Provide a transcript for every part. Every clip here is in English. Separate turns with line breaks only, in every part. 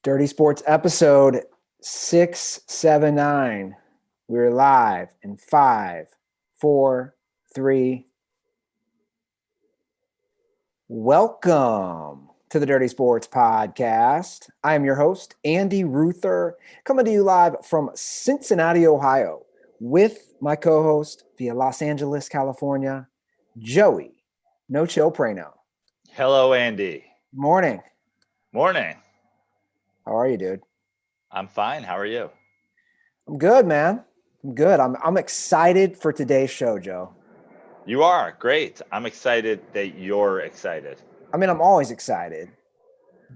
Dirty Sports episode 679. We're live in 5, 4, 3. Welcome to the Dirty Sports Podcast. I am your host, Andy Ruther, coming to you live from Cincinnati, Ohio, with my co-host via Los Angeles, California, Joey No Chill Prano.
Hello, Andy.
Morning.
Morning.
How are you, dude?
I'm fine. How are you?
I'm good, man. I'm good. I'm excited for today's show, Joe.
You are great. I'm excited that you're excited.
I mean, I'm always excited,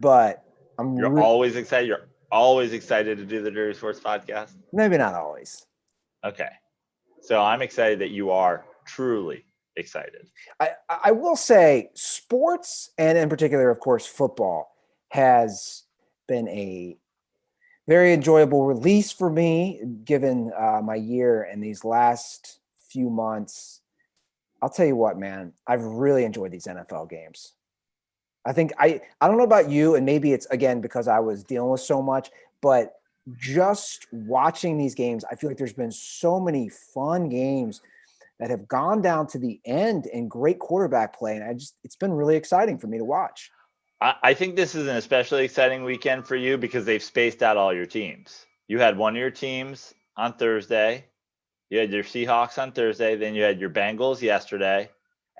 but
You're always excited. You're always excited to do the Dirty Sports Podcast.
Maybe not always.
Okay. So I'm excited that you are truly excited.
I will say sports, and in particular, of course, football, has been a very enjoyable release for me, given my year and these last few months. I'll tell you what, man, I've really enjoyed these NFL games. I think I don't know about you, and maybe it's, again, because I was dealing with so much, but just watching these games, I feel like there's been so many fun games that have gone down to the end in great quarterback play. And it's been really exciting for me to watch.
I think this is an especially exciting weekend for you because they've spaced out all your teams. You had one of your teams on Thursday. You had your Seahawks on Thursday. Then you had your Bengals yesterday.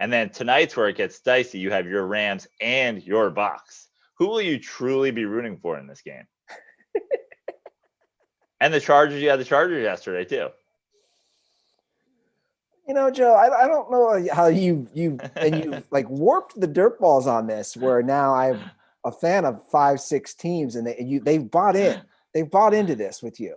And then tonight's where it gets dicey. You have your Rams and your Bucs. Who will you truly be rooting for in this game? And the Chargers, you had the Chargers yesterday too.
You know, Joe, I don't know how you've like warped the dirt balls on this, where now I'm a fan of 5, 6 teams, and they've bought in. They've bought into this with you.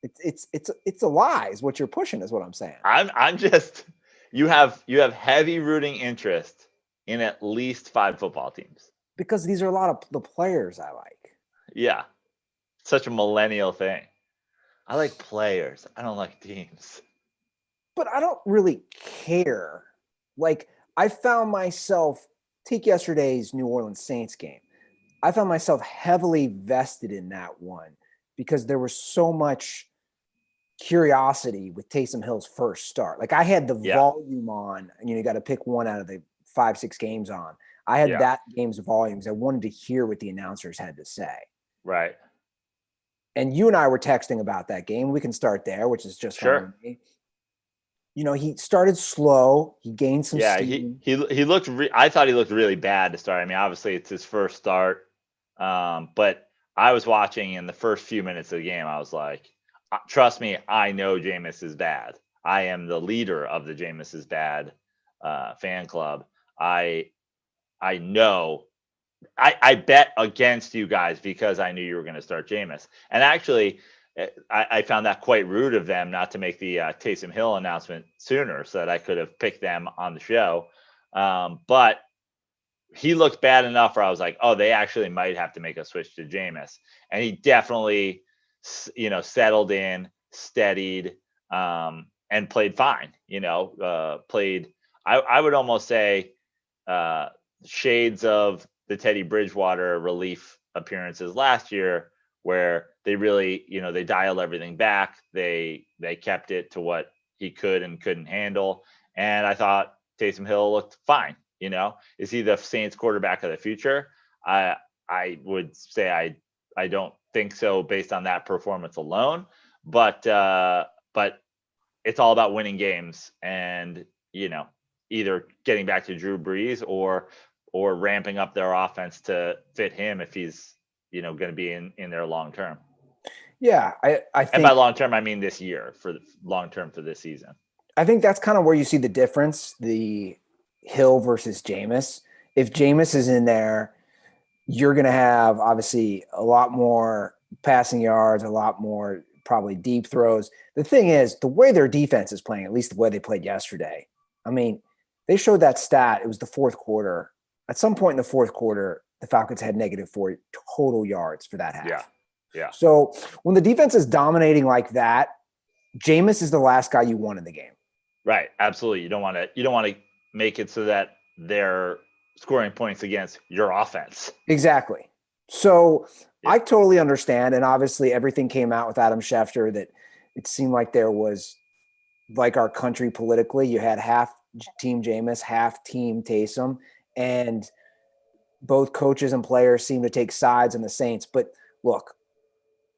It's a lie, is what you're pushing, is what I'm saying.
I'm just you have heavy rooting interest in at least 5 football teams.
Because these are a lot of the players I like.
Yeah. Such a millennial thing. I like players. I don't like teams.
But I don't really care. Like, I found myself, take yesterday's New Orleans Saints game. I found myself heavily vested in that one because there was so much curiosity with Taysom Hill's first start. Like, I had the volume on, and you got to pick one out of the 5, 6 games on. I had that game's volumes. I wanted to hear what the announcers had to say.
Right.
And you and I were texting about that game. We can start there, which is just fine with me. You know, he started slow. He gained some steam.
He looked. I thought he looked really bad to start. I mean, obviously it's his first start, but I was watching in the first few minutes of the game. I was like, "Trust me, I know Jameis is bad. I am the leader of the Jameis is bad fan club. I know." I bet against you guys because I knew you were going to start Jameis. And actually, I found that quite rude of them not to make the Taysom Hill announcement sooner so that I could have picked them on the show. But he looked bad enough where I was like, oh, they actually might have to make a switch to Jameis. And he definitely, settled in, steadied, and played fine. Played, I would almost say, shades of the Teddy Bridgewater relief appearances last year, where they really, they dialed everything back. They kept it to what he could and couldn't handle. And I thought Taysom Hill looked fine. Is he the Saints quarterback of the future? I would say I don't think so based on that performance alone. But it's all about winning games and, either getting back to Drew Brees or ramping up their offense to fit him if he's, going to be in there long term.
Yeah, I think,
and by long term, I mean this year, for the long term for this season.
I think that's kind of where you see the difference, the Hill versus Jameis. If Jameis is in there, you're going to have obviously a lot more passing yards, a lot more probably deep throws. The thing is, the way their defense is playing, at least the way they played yesterday, I mean, they showed that stat. It was the fourth quarter. At some point in the fourth quarter, the Falcons had -4 total yards for that half.
Yeah.
So when the defense is dominating like that, Jameis is the last guy you want in the game.
Right. Absolutely. You don't want to make it so that they're scoring points against your offense.
Exactly. So
Yeah.
I totally understand. And obviously everything came out with Adam Schefter that it seemed like there was, like our country politically, you had half team Jameis, half team Taysom, and both coaches and players seem to take sides in the Saints. But look,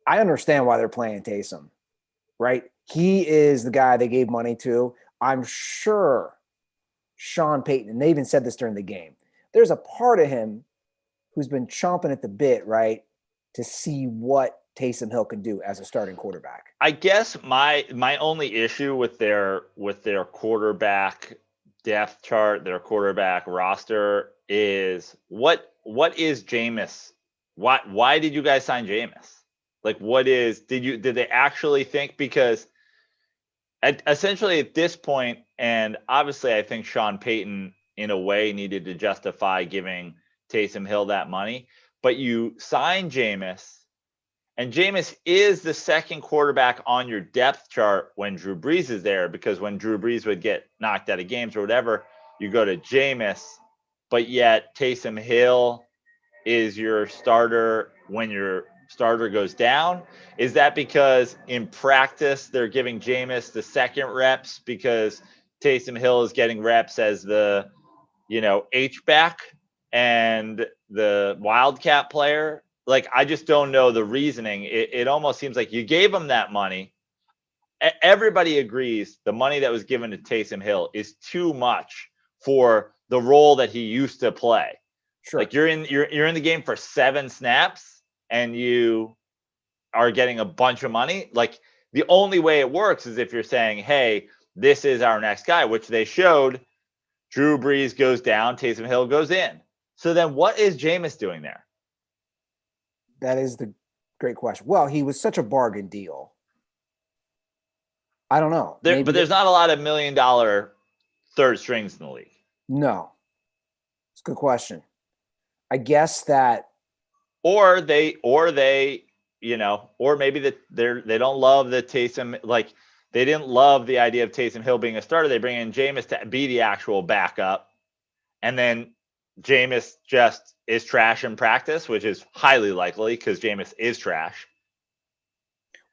I understand why they're playing Taysom, right? He is the guy they gave money to. I'm sure Sean Payton, and they even said this during the game, there's a part of him who's been chomping at the bit, right, to see what Taysom Hill can do as a starting quarterback.
I guess my only issue with their quarterback depth chart, their quarterback roster is what is Jameis? Why did you guys sign Jameis? Like, did they actually think? Because essentially at this point, and obviously I think Sean Payton in a way needed to justify giving Taysom Hill that money, but you sign Jameis. And Jameis is the second quarterback on your depth chart when Drew Brees is there, because when Drew Brees would get knocked out of games or whatever, you go to Jameis, but yet Taysom Hill is your starter when your starter goes down. Is that because in practice they're giving Jameis the second reps because Taysom Hill is getting reps as the, H-back and the wildcat player? Like, I just don't know the reasoning. It almost seems like you gave him that money. Everybody agrees the money that was given to Taysom Hill is too much for the role that he used to play.
Sure.
Like, you're in the game for 7 snaps and you are getting a bunch of money. Like, the only way it works is if you're saying, hey, this is our next guy, which they showed. Drew Brees goes down, Taysom Hill goes in. So then what is Jameis doing there?
That is the great question. Well, he was such a bargain deal. I don't know.
But there's not a lot of $1 million third strings in the league.
No. It's a good question. I guess that.
Or maybe that they don't love the Taysom, like they didn't love the idea of Taysom Hill being a starter. They bring in Jameis to be the actual backup. And then Jameis just is trash in practice, which is highly likely because Jameis is trash.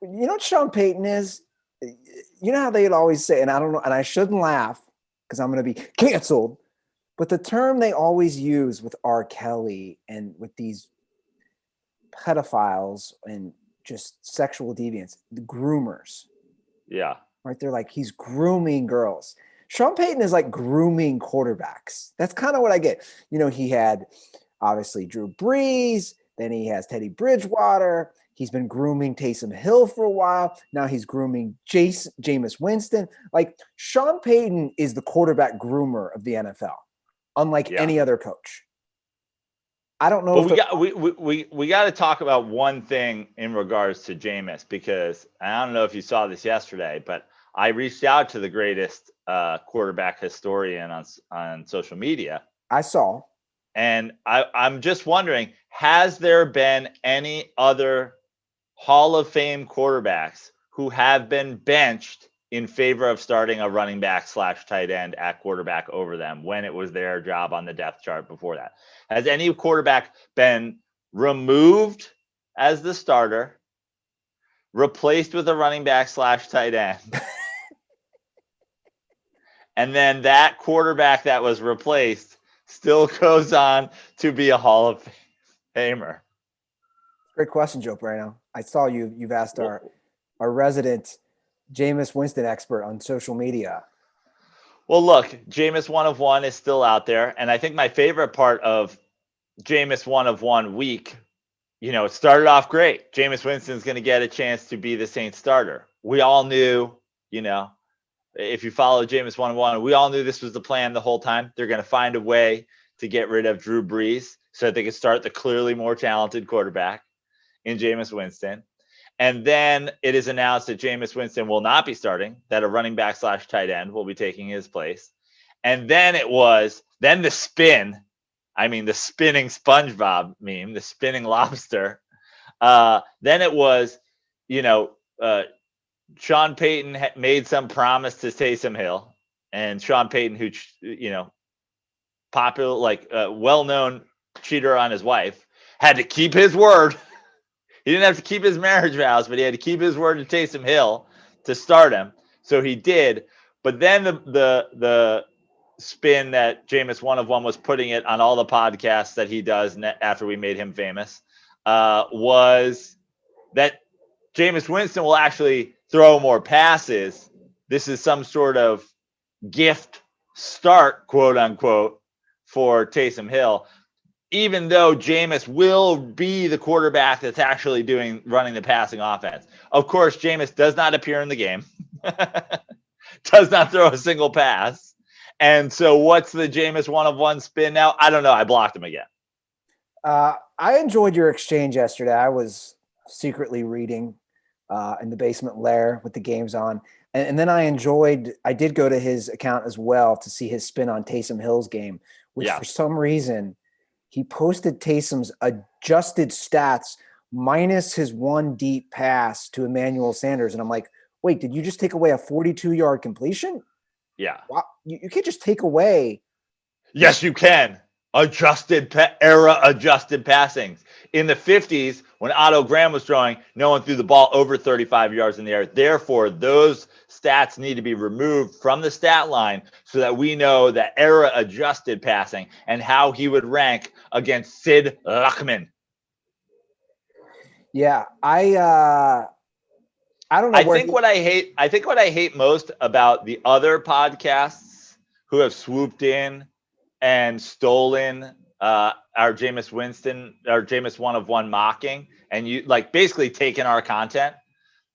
You know what Sean Payton is? You know how they'd always say, and I don't know, and I shouldn't laugh because I'm going to be canceled, but the term they always use with R. Kelly and with these pedophiles and just sexual deviants, the groomers.
Yeah.
Right? They're like, he's grooming girls. Sean Payton is like grooming quarterbacks. That's kind of what I get. He had obviously Drew Brees. Then he has Teddy Bridgewater. He's been grooming Taysom Hill for a while. Now he's grooming Jameis Winston. Like, Sean Payton is the quarterback groomer of the NFL, unlike any other coach. I don't know.
But we got to talk about one thing in regards to Jameis, because I don't know if you saw this yesterday, but I reached out to the greatest quarterback historian on social media.
I saw.
And I'm just wondering, has there been any other Hall of Fame quarterbacks who have been benched in favor of starting a running back / tight end at quarterback over them when it was their job on the depth chart before that? Has any quarterback been removed as the starter, replaced with a running back / tight end, and then that quarterback that was replaced still goes on to be a Hall of Famer?
Great question, Joe Burrow. I saw you've asked our resident Jameis Winston expert on social media.
Well, look, Jameis 1 of 1 is still out there. And I think my favorite part of Jameis 1 of 1 week, it started off great. Jameis Winston's going to get a chance to be the Saints starter. We all knew, if you follow Jameis 1 of 1, we all knew this was the plan the whole time. They're going to find a way to get rid of Drew Brees so that they could start the clearly more talented quarterback in Jameis Winston. And then it is announced that Jameis Winston will not be starting, that a running back / tight end will be taking his place. And then the spin, the spinning SpongeBob meme, the spinning lobster. Then it was, Sean Payton made some promise to Taysom Hill, and Sean Payton, who, popular, well-known cheater on his wife, had to keep his word. He didn't have to keep his marriage vows, but he had to keep his word to Taysom Hill to start him. So he did. But then the spin that Jameis One of One was putting it on all the podcasts that he does after we made him famous was that Jameis Winston will actually throw more passes. This is some sort of gift start, quote unquote, for Taysom Hill, even though Jameis will be the quarterback that's actually running the passing offense. Of course, Jameis does not appear in the game, does not throw a single pass. And so what's the Jameis One of One spin now? I don't know. I blocked him again.
I enjoyed your exchange yesterday. I was secretly reading in the basement lair with the games on. And then I did go to his account as well to see his spin on Taysom Hill's game, which for some reason he posted Taysom's adjusted stats minus his one deep pass to Emmanuel Sanders. And I'm like, wait, did you just take away a 42-yard completion?
Yeah.
Wow. You can't just take away.
Yes, you can. Era adjusted passings. In the 50s, when Otto Graham was throwing, no one threw the ball over 35 yards in the air. Therefore, those stats need to be removed from the stat line so that we know that era adjusted passing and how he would rank against Sid Luckman.
Yeah, I don't know.
I think what I hate most about the other podcasts who have swooped in and stolen our Jameis Winston, our Jameis One of One mocking, and you like basically taken our content.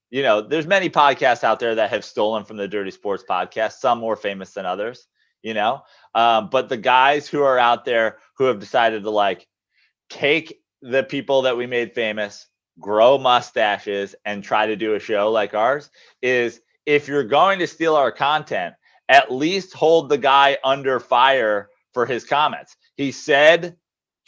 You know, there's many podcasts out there that have stolen from the Dirty Sports Podcast, some more famous than others, you know. But the guys who are out there who have decided to like take the people that we made famous, grow mustaches, and try to do a show like ours is if you're going to steal our content, at least hold the guy under fire for his comments. He said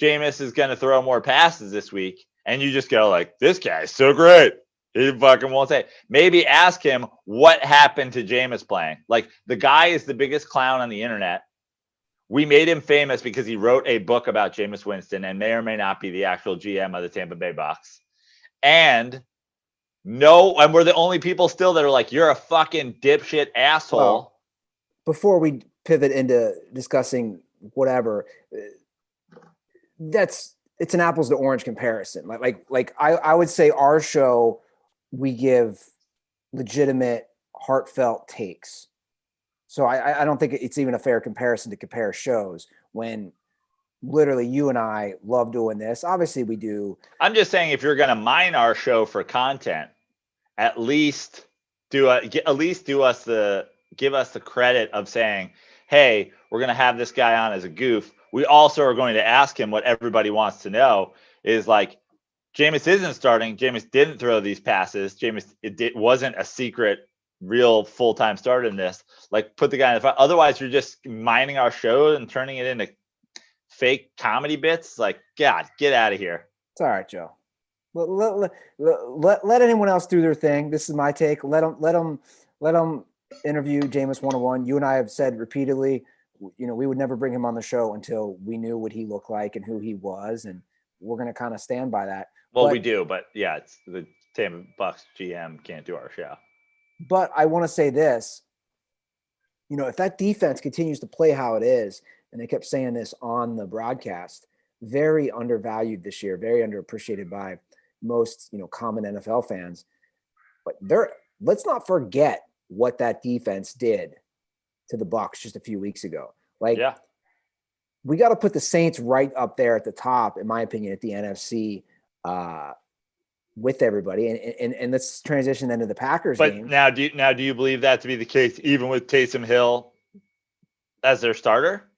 Jameis is going to throw more passes this week, and you just go like, this guy's so great. He fucking won't say it. Maybe ask him what happened to Jameis playing. Like, the guy is the biggest clown on the internet. We made him famous because he wrote a book about Jameis Winston and may or may not be the actual GM of the Tampa Bay Bucks. And we're the only people still that are like, you're a fucking dipshit asshole.
Well, before we pivot into discussing whatever, it's an apples to orange comparison. Like I would say our show, we give legitimate, heartfelt takes. So I don't think it's even a fair comparison to compare shows when literally you and I love doing this. Obviously we do.
I'm just saying, if you're going to mine our show for content, at least give us the credit of saying, hey, we're going to have this guy on as a goof. We also are going to ask him what everybody wants to know is like, Jameis isn't starting. Jameis didn't throw these passes. It wasn't a secret, real full-time starter in this. Like, put the guy in the front. Otherwise, you're just mining our show and turning it into fake comedy bits. Like, God, get out of here.
It's all right, Joe. Let anyone else do their thing. This is my take. Let them interview Jameis 101. You and I have said repeatedly, you know, we would never bring him on the show until we knew what he looked like and who he was, and we're going to kind of stand by that.
Well, we do, but yeah, it's the Tampa Bucks GM can't do our show.
But I want to say this, you know, if that defense continues to play how it is, and they kept saying this on the broadcast, very undervalued this year, very underappreciated by most, you know, common NFL fans. But let's not forget what that defense did to the Bucks just a few weeks ago. Like, yeah, we got to put the Saints right up there at the top, in my opinion, at the NFC with everybody. And let's transition into the Packers game.
But now do you believe that to be the case even with Taysom Hill as their starter?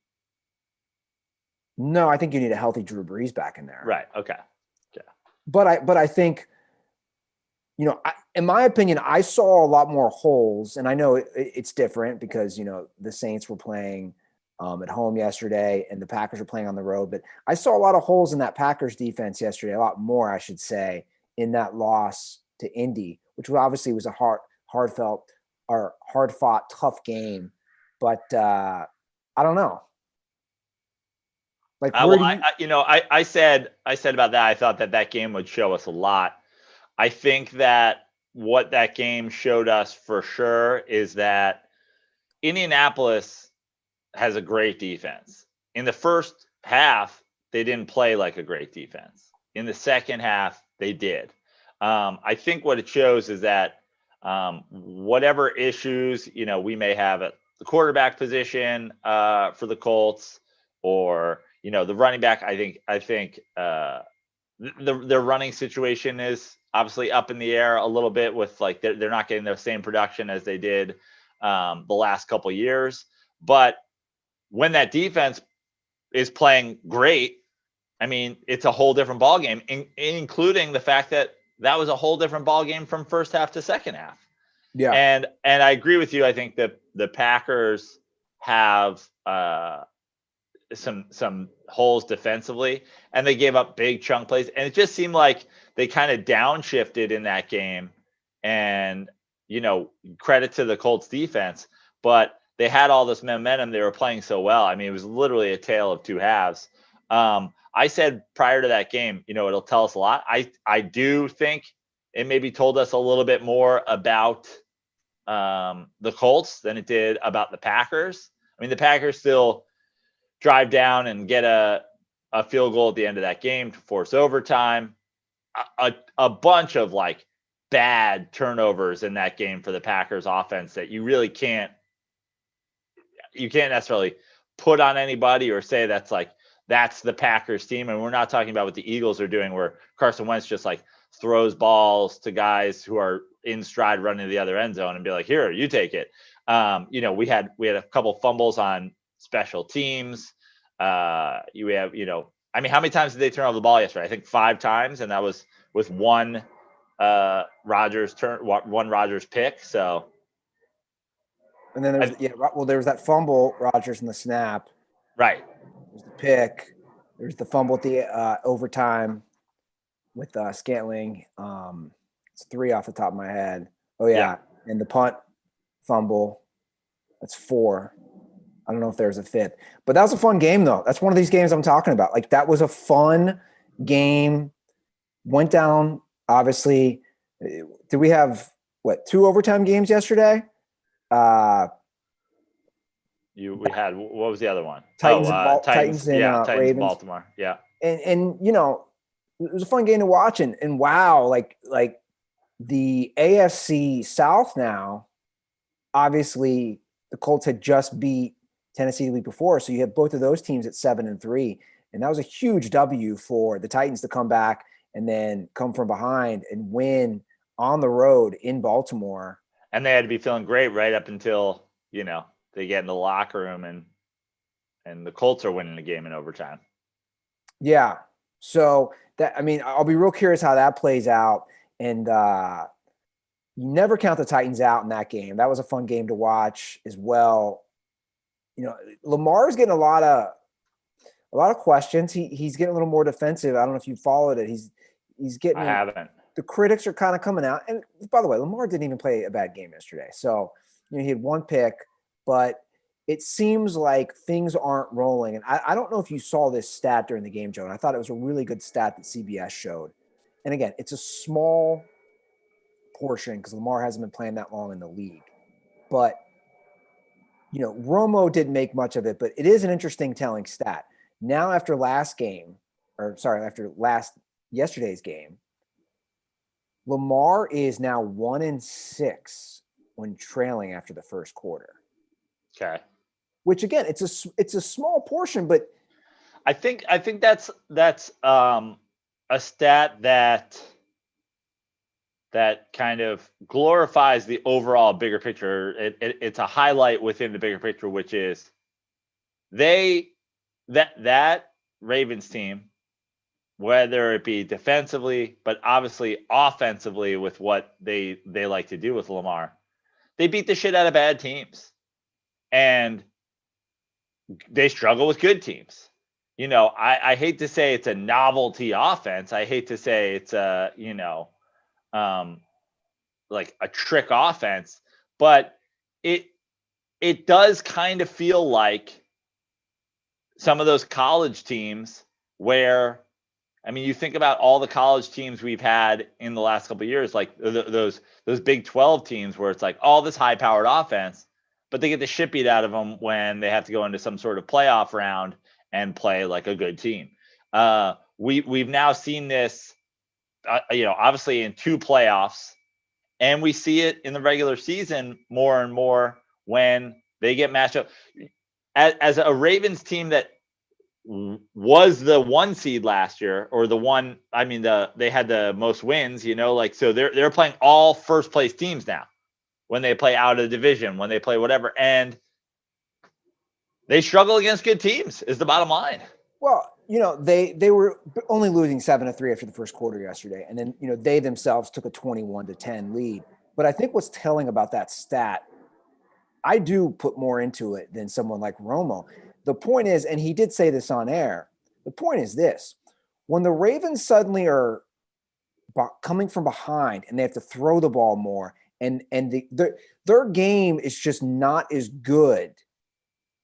No, I think you need a healthy Drew Brees back in there.
Right. Okay. Yeah.
But I think, you know, in my opinion, I saw a lot more holes, and I know it's different because, you know, the Saints were playing at home yesterday and the Packers were playing on the road, but I saw a lot of holes in that Packers defense yesterday, a lot more, I should say, in that loss to Indy, which obviously was a hard-fought, tough game. But I don't know. Like, where do you?
I said about that. I thought that game would show us a lot. I think that what that game showed us for sure is that Indianapolis has a great defense. In the first half, they didn't play like a great defense. In the second half, they did. I think what it shows is that whatever issues we may have at the quarterback position for the Colts, or the running back, I think their running situation is obviously up in the air a little bit with like they're not getting the same production as they did the last couple of years. But when that defense is playing great, I mean, it's a whole different ball game, including the fact that was a whole different ball game from first half to second half.
Yeah.
And I agree with you. I think that the Packers have some holes defensively, and they gave up big chunk plays, and it just seemed like they kind of downshifted in that game. And credit to the Colts defense, but they had all this momentum. They were playing so well. I mean, it was literally a tale of two halves. I said prior to that game, it'll tell us a lot. I do think it maybe told us a little bit more about the Colts than it did about the Packers. I mean, the Packers still drive down and get a field goal at the end of that game to force overtime. A bunch of like bad turnovers in that game for the Packers offense that you really can't necessarily put on anybody or say that's the Packers team. And we're not talking about what the Eagles are doing, where Carson Wentz just like throws balls to guys who are in stride running to the other end zone and be like, here, you take it. We had a couple fumbles on special teams. You have, I mean, how many times did they turn over the ball yesterday? I think 5 times, and that was with one Rodgers pick. So,
And then there was that fumble, Rodgers in the snap.
Right.
There's the pick. There's the fumble at the overtime with Scantling. It's 3 off the top of my head. Oh yeah. And the punt fumble. That's 4. I don't know if there's a 5th, but that was a fun game though. That's one of these games I'm talking about. Like, that was a fun game. Went down, obviously. Did we have 2 overtime games yesterday?
We had, what was the other one?
Titans and
Ravens,
Ravens.
Baltimore. Yeah.
And it was a fun game to watch, and wow, like the AFC South now, obviously the Colts had just beat Tennessee the week before. So you have both of those teams at 7-3. And that was a huge W for the Titans to come back and then come from behind and win on the road in Baltimore.
And they had to be feeling great right up until, they get in the locker room and the Colts are winning the game in overtime.
Yeah. So I'll be real curious how that plays out. And you never count the Titans out in that game. That was a fun game to watch as well. Lamar's getting a lot of questions. He's getting a little more defensive. I don't know if you followed it. He's getting.
I haven't.
The critics are kind of coming out. And by the way, Lamar didn't even play a bad game yesterday. So he had 1 pick, but it seems like things aren't rolling. And I don't know if you saw this stat during the game, Joe. And I thought it was a really good stat that CBS showed. And again, it's a small portion because Lamar hasn't been playing that long in the league, but Romo didn't make much of it, but it is an interesting telling stat. Now, after yesterday's game, Lamar is now 1-6 when trailing after the first quarter.
Okay.
Which again, it's a small portion, but
I think that's a stat that kind of glorifies the overall bigger picture. It's a highlight within the bigger picture, which is that Ravens team, whether it be defensively, but obviously offensively with what they like to do with Lamar, they beat the shit out of bad teams. And they struggle with good teams. I hate to say it's a novelty offense. I hate to say it's like a trick offense, but it does kind of feel like some of those college teams where, I mean, you think about all the college teams we've had in the last couple of years, like those Big 12 teams where it's like all this high-powered offense, but they get the shit beat out of them when they have to go into some sort of playoff round and play like a good team. We've now seen this, obviously in 2 playoffs, and we see it in the regular season more and more when they get matched up. As a Ravens team that was the 1 seed last year, or they had the most wins, so they're playing all first place teams now when they play out of the division, when they play whatever, and they struggle against good teams is the bottom line.
Well, they were only losing 7-3 after the first quarter yesterday. And then, they themselves took a 21-10 lead. But I think what's telling about that stat, I do put more into it than someone like Romo. The point is, and he did say this on air, the point is this: when the Ravens suddenly are coming from behind and they have to throw the ball more, and their game is just not as good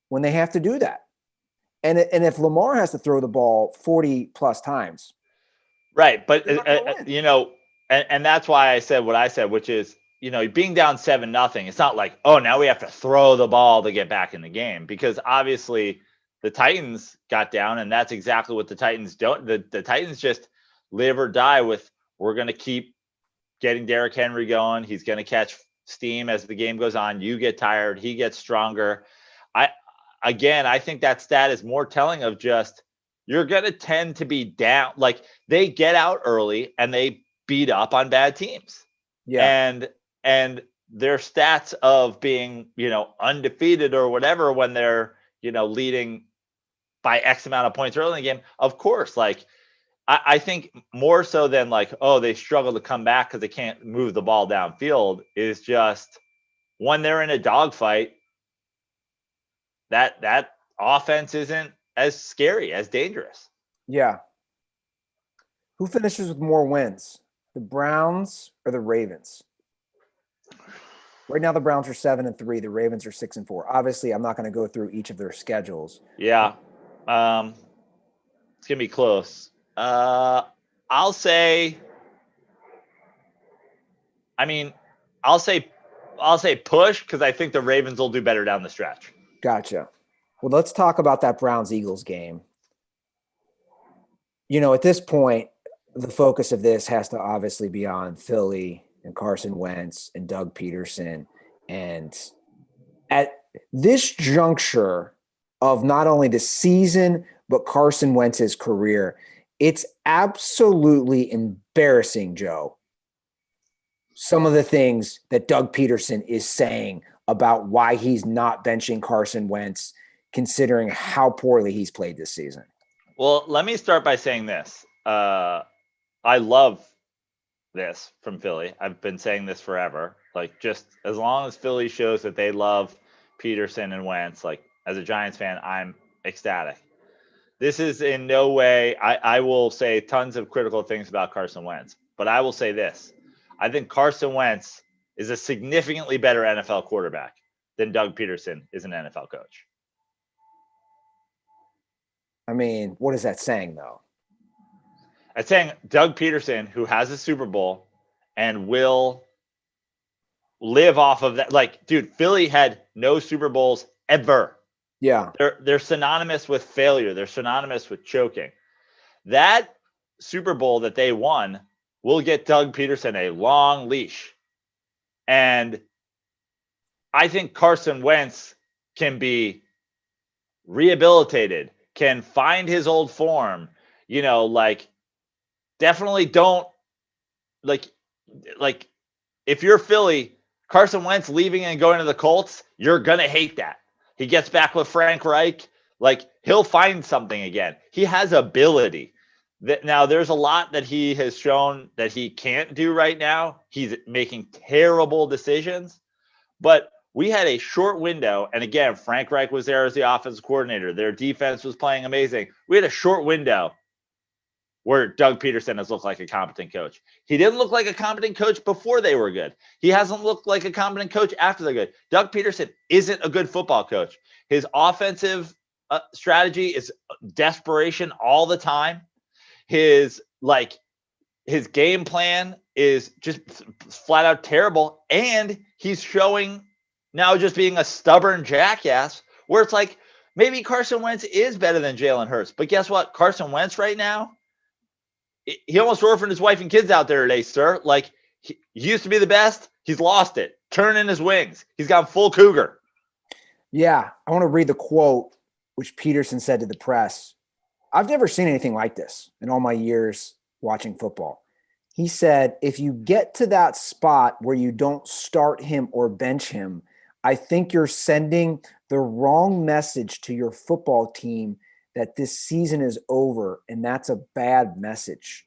when they have to do that. And if Lamar has to throw the ball 40 plus times.
Right. But, and that's why I said what I said, which is, being down 7-0, it's not like, oh, now we have to throw the ball to get back in the game, because obviously the Titans got down, and that's exactly what the Titans don't. The Titans just live or die with, we're going to keep getting Derrick Henry going. He's going to catch steam as the game goes on. You get tired. He gets stronger. I think that stat is more telling of just, you're going to tend to be down. Like, they get out early and they beat up on bad teams.
Yeah.
And their stats of being, undefeated or whatever, when they're, leading by X amount of points early in the game, of course, like, I think more so than like, oh, they struggle to come back because they can't move the ball downfield, is just when they're in a dogfight, that offense isn't as scary, as dangerous.
Yeah. Who finishes with more wins, the Browns or the Ravens? Right now, the Browns are 7-3. The Ravens are 6-4. Obviously, I'm not going to go through each of their schedules.
Yeah. It's going to be close. I'll say push, because I think the Ravens will do better down the stretch.
Gotcha. Well, let's talk about that Browns-Eagles game. At this point, the focus of this has to obviously be on Philly and Carson Wentz and Doug Peterson. And at this juncture of not only the season, but Carson Wentz's career, it's absolutely embarrassing, Joe, some of the things that Doug Peterson is saying about why he's not benching Carson Wentz, considering how poorly he's played this season.
Well, let me start by saying this. I love this from Philly. I've been saying this forever. Like, just as long as Philly shows that they love Peterson and Wentz, like, as a Giants fan, I'm ecstatic. This is in no way, I will say tons of critical things about Carson Wentz, but I will say this. I think Carson Wentz is a significantly better NFL quarterback than Doug Peterson is an NFL coach.
I mean, what is that saying, though?
It's saying Doug Peterson, who has a Super Bowl and will live off of that. Like, dude, Philly had no Super Bowls ever.
Yeah.
They're synonymous with failure. They're synonymous with choking. That Super Bowl that they won will get Doug Peterson a long leash. And I think Carson Wentz can be rehabilitated, can find his old form, definitely don't like if you're Philly, Carson Wentz leaving and going to the Colts, you're going to hate that. He gets back with Frank Reich. Like, he'll find something again. He has ability. Now, there's a lot that he has shown that he can't do right now. He's making terrible decisions. But we had a short window. And again, Frank Reich was there as the offensive coordinator. Their defense was playing amazing. We had a short window where Doug Peterson has looked like a competent coach. He didn't look like a competent coach before they were good. He hasn't looked like a competent coach after they're good. Doug Peterson isn't a good football coach. His offensive strategy is desperation all the time. His game plan is just flat out terrible. And he's showing now just being a stubborn jackass where it's like, maybe Carson Wentz is better than Jalen Hurts. But guess what? Carson Wentz right now, he almost orphaned his wife and kids out there today, sir. Like, he used to be the best. He's lost it. Turn in his wings. He's gone full cougar.
Yeah. I want to read the quote which Peterson said to the press. I've never seen anything like this in all my years watching football. He said, if you get to that spot where you don't start him or bench him, I think you're sending the wrong message to your football team that this season is over, and that's a bad message.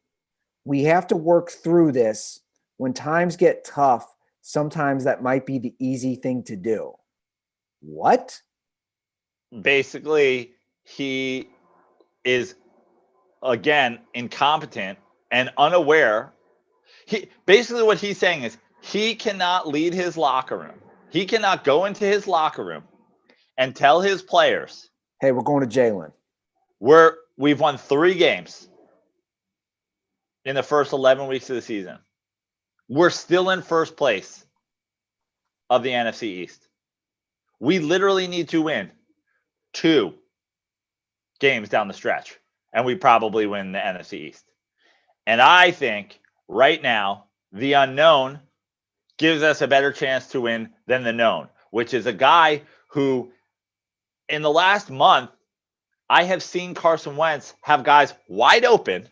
We have to work through this. When times get tough, sometimes that might be the easy thing to do. What?
Basically, he is, again, incompetent and unaware. Basically what he's saying is he cannot lead his locker room. He cannot go into his locker room and tell his players,
hey, we're going to Jalen.
We've won 3 games in the first 11 weeks of the season. We're still in first place of the NFC East. We literally need to win 2 games down the stretch, and we probably win the NFC East. And I think right now, the unknown gives us a better chance to win than the known, which is a guy who, in the last month, I have seen Carson Wentz have guys wide open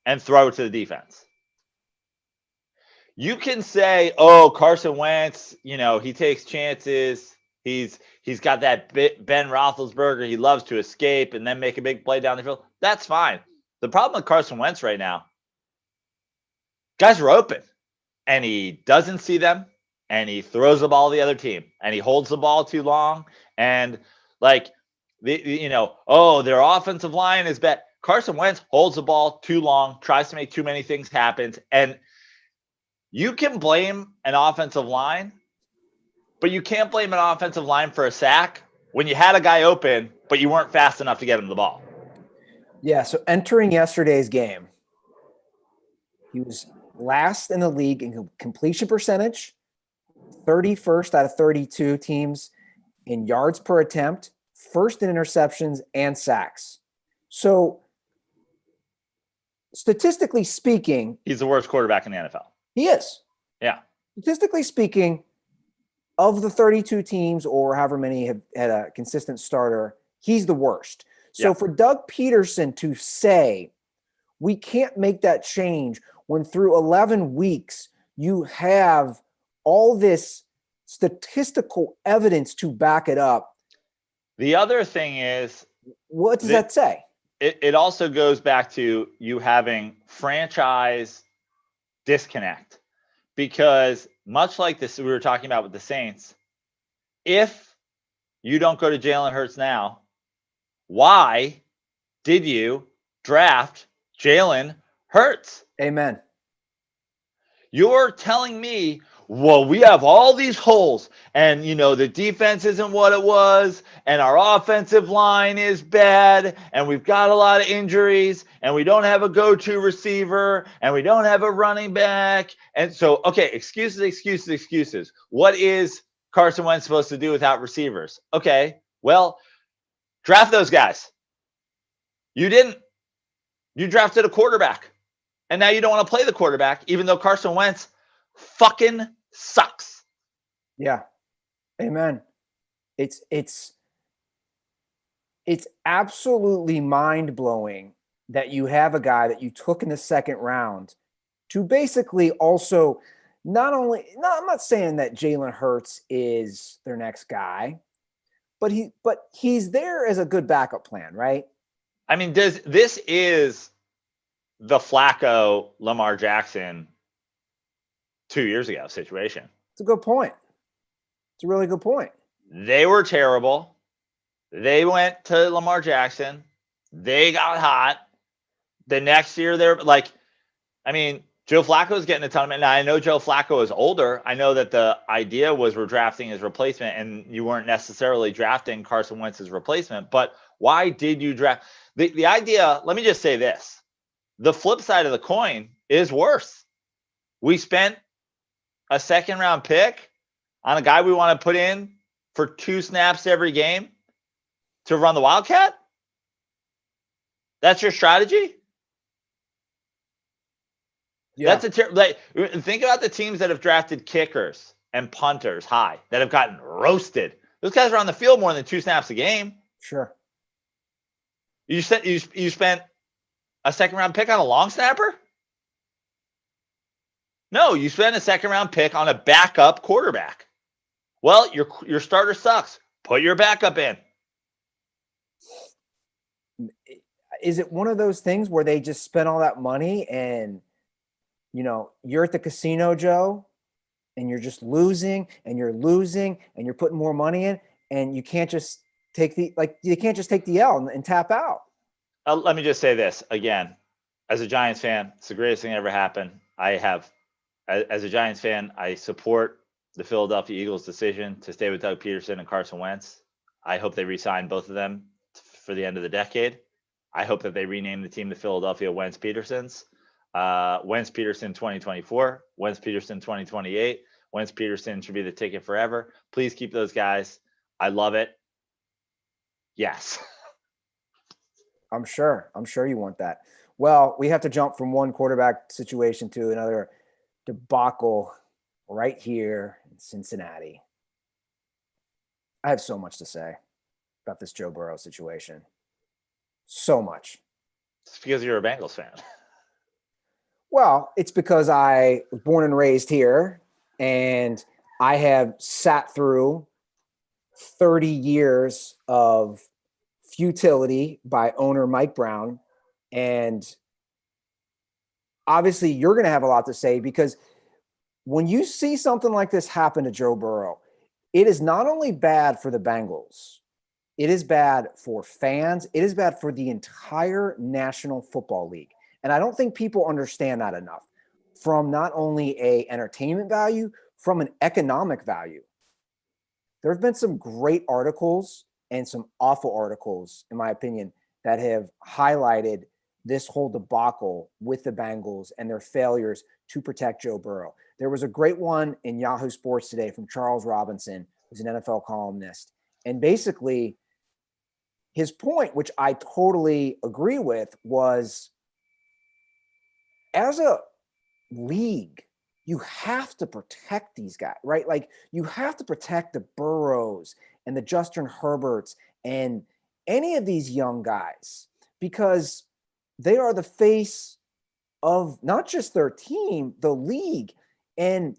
and throw it to the defense. You can say, oh, Carson Wentz, he takes chances. He's got that Ben Roethlisberger. He loves to escape and then make a big play down the field. That's fine. The problem with Carson Wentz right now, guys are open, and he doesn't see them, and he throws the ball to the other team, and he holds the ball too long, and their offensive line is bad. Carson Wentz holds the ball too long, tries to make too many things happen, and you can blame an offensive line, but you can't blame an offensive line for a sack when you had a guy open, but you weren't fast enough to get him the ball.
Yeah, so entering yesterday's game, he was last in the league in completion percentage, 31st out of 32 teams in yards per attempt, first in interceptions and sacks. So statistically speaking,
he's the worst quarterback in the NFL.
He is.
Yeah.
Statistically speaking, of the 32 teams or however many have had a consistent starter, he's the worst. So for Doug Peterson to say we can't make that change when through 11 weeks you have all this statistical evidence to back it up.
The other thing is,
what does that say?
It also goes back to you having franchise disconnect, because much like this we were talking about with the Saints, if you don't go to Jalen Hurts now, why did you draft Jalen Hurts?
Amen.
You're telling me, well, we have all these holes, and the defense isn't what it was, and our offensive line is bad, and we've got a lot of injuries, and we don't have a go-to receiver, and we don't have a running back. And so, okay, excuses. What is Carson Wentz supposed to do without receivers? Okay, well, draft those guys. You didn't. You drafted a quarterback, and now you don't want to play the quarterback, even though Carson Wentz fucking sucks.
Yeah. Amen. It's absolutely mind-blowing that you have a guy that you took in the second round to basically also I'm not saying that Jalen Hurts is their next guy, but he's there as a good backup plan, right?
I mean, this is the Flacco Lamar Jackson 2 years ago situation.
It's a good point. It's a really good point.
They were terrible. They went to Lamar Jackson. They got hot. The next year they're like, I mean, Joe Flacco is getting a ton of money. Now, I know Joe Flacco is older. I know that the idea was we're drafting his replacement, and you weren't necessarily drafting Carson Wentz's replacement. But why did you draft? The idea, let me just say this. The flip side of the coin is worse. We spent a second-round pick on a guy we want to put in for 2 snaps every game to run the Wildcat? That's your strategy?
Yeah.
That's think about the teams that have drafted kickers and punters high that have gotten roasted. Those guys are on the field more than 2 snaps a game.
Sure.
You spent a second-round pick on a long snapper? No, you spent a second-round pick on a backup quarterback. Well, your starter sucks. Put your backup in.
Is it one of those things where they just spent all that money and, you're at the casino, Joe, and you're just losing and you're putting more money in, and you can't just take the L and tap out?
Let me just say this again. As a Giants fan, it's the greatest thing that ever happened. As a Giants fan, I support the Philadelphia Eagles' decision to stay with Doug Peterson and Carson Wentz. I hope they re-sign both of them for the end of the decade. I hope that they rename the team the Philadelphia Wentz Petersons. Wentz Peterson 2024, Wentz Peterson 2028. Wentz Peterson should be the ticket forever. Please keep those guys. I love it. Yes.
I'm sure you want that. Well, we have to jump from one quarterback situation to another debacle right here in Cincinnati. I have so much to say about this Joe Burrow situation. So much.
It's because you're a Bengals fan.
Well, it's because I was born and raised here, and I have sat through 30 years of futility by owner Mike Brown. And obviously you're going to have a lot to say, because when you see something like this happen to Joe Burrow, it is not only bad for the Bengals, it is bad for fans. It is bad for the entire National Football League. And I don't think people understand that enough, from not only a entertainment value, from an economic value. There have been some great articles and some awful articles, in my opinion, that have highlighted this whole debacle with the Bengals and their failures to protect Joe Burrow. There was a great one in Yahoo Sports today from Charles Robinson, who's an NFL columnist. And basically, his point, which I totally agree with, was as a league, you have to protect these guys, right? Like, you have to protect the Burrows and the Justin Herberts and any of these young guys, because they are the face of not just their team, the league. And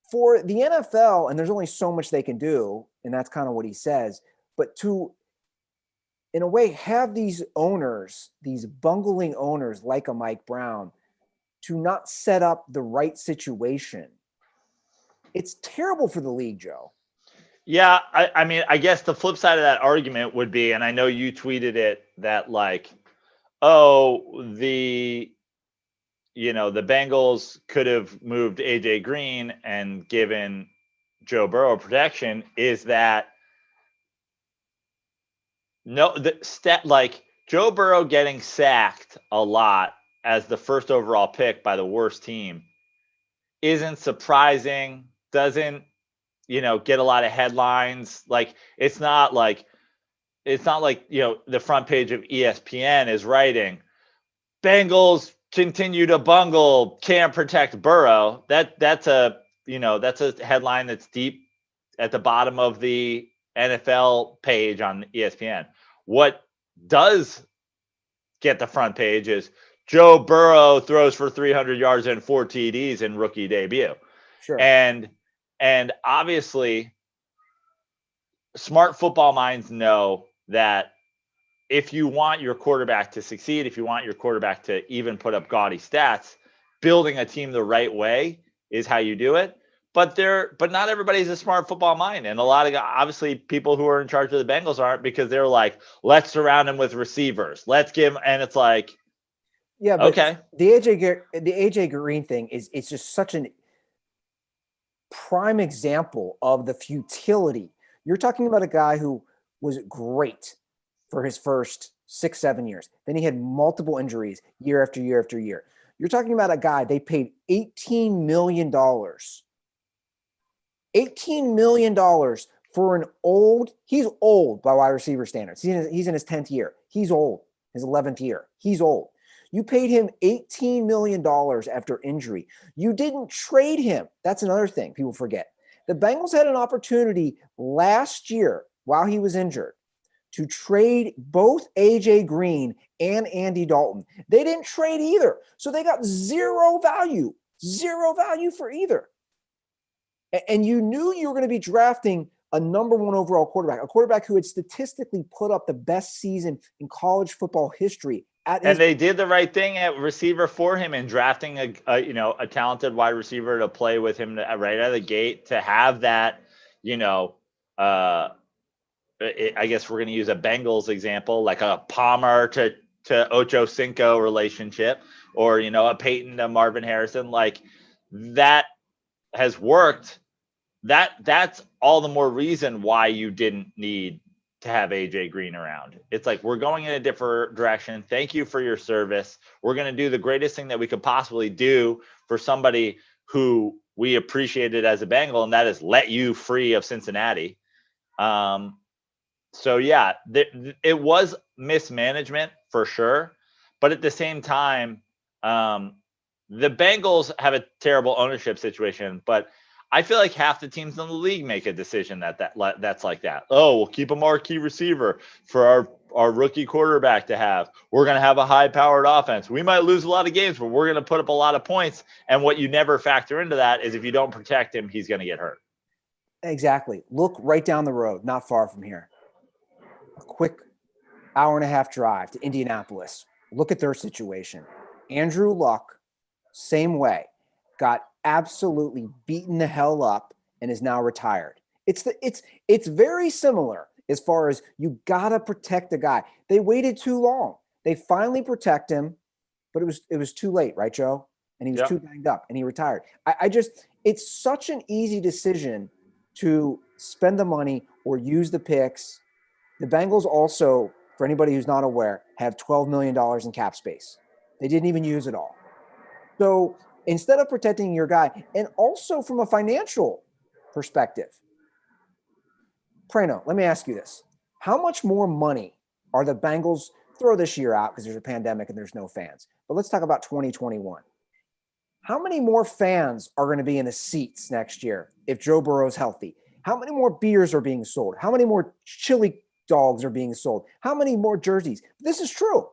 for the NFL, and there's only so much they can do, and that's kind of what he says, but to, in a way, have these owners, these bungling owners like a Mike Brown, to not set up the right situation, it's terrible for the league, Joe.
Yeah, I mean, I guess the flip side of that argument would be, and I know you tweeted it, that like, the Bengals could have moved AJ Green and given Joe Burrow protection. Is that no, like Joe Burrow getting sacked a lot as the first overall pick by the worst team isn't surprising, doesn't, get a lot of headlines. Like, it's not like, the front page of ESPN is writing, Bengals continue to bungle, can't protect Burrow. That's a headline that's deep at the bottom of the NFL page on ESPN. What does get the front page is Joe Burrow throws for 300 yards and 4 TDs in rookie debut.
Sure.
And obviously, smart football minds know that if you want your quarterback to succeed, if you want your quarterback to even put up gaudy stats, building a team the right way is how you do it. But not everybody's a smart football mind. And a lot of, obviously, people who are in charge of the Bengals aren't, because they're like, let's surround him with receivers. Let's give him, and it's like,
Yeah, but
Okay.
the AJ Green thing is it's just such an prime example of the futility. You're talking about a guy who was great for his first 6, 7 years. Then he had multiple injuries year after year after year. You're talking about a guy they paid $18 million. $18 million for he's old by wide receiver standards. He's in his 10th year. He's old. His 11th year. He's old. You paid him $18 million after injury. You didn't trade him. That's another thing people forget. The Bengals had an opportunity last year while he was injured to trade both AJ Green and Andy Dalton. They didn't trade either. So they got zero value for either. And you knew you were going to be drafting a number one overall quarterback, a quarterback who had statistically put up the best season in college football history.
And they did the right thing at receiver for him in drafting a talented wide receiver to play with him right out of the gate, to have that, I guess we're going to use a Bengals example, like a Palmer to Ocho Cinco relationship, or, a Payton to Marvin Harrison. Like, that has worked. That's all the more reason why you didn't need to have AJ Green around. It's like, we're going in a different direction. Thank you for your service. We're going to do the greatest thing that we could possibly do for somebody who we appreciated as a Bengal, and that is let you free of Cincinnati. So yeah, it was mismanagement for sure. But at the same time, the Bengals have a terrible ownership situation, but I feel like half the teams in the league make a decision that's like that. Oh, we'll keep a marquee receiver for our rookie quarterback to have. We're going to have a high-powered offense. We might lose a lot of games, but we're going to put up a lot of points. And what you never factor into that is if you don't protect him, he's going to get hurt.
Exactly. Look right down the road, not far from here. A quick hour-and-a-half drive to Indianapolis. Look at their situation. Andrew Luck, same way, got absolutely beaten the hell up and is now retired. It's very similar as far as you gotta protect the guy. They waited too long. They finally protect him, but it was too late, right, Joe? And he was too banged up and he retired. It's such an easy decision to spend the money or use the picks. The Bengals also, for anybody who's not aware, have $12 million in cap space. They didn't even use it all. So instead of protecting your guy, and also from a financial perspective, Prano, let me ask you this. How much more money are the Bengals, throw this year out because there's a pandemic and there's no fans, but let's talk about 2021. How many more fans are going to be in the seats next year if Joe Burrow's healthy? How many more beers are being sold? How many more chili dogs are being sold? How many more jerseys? This is true.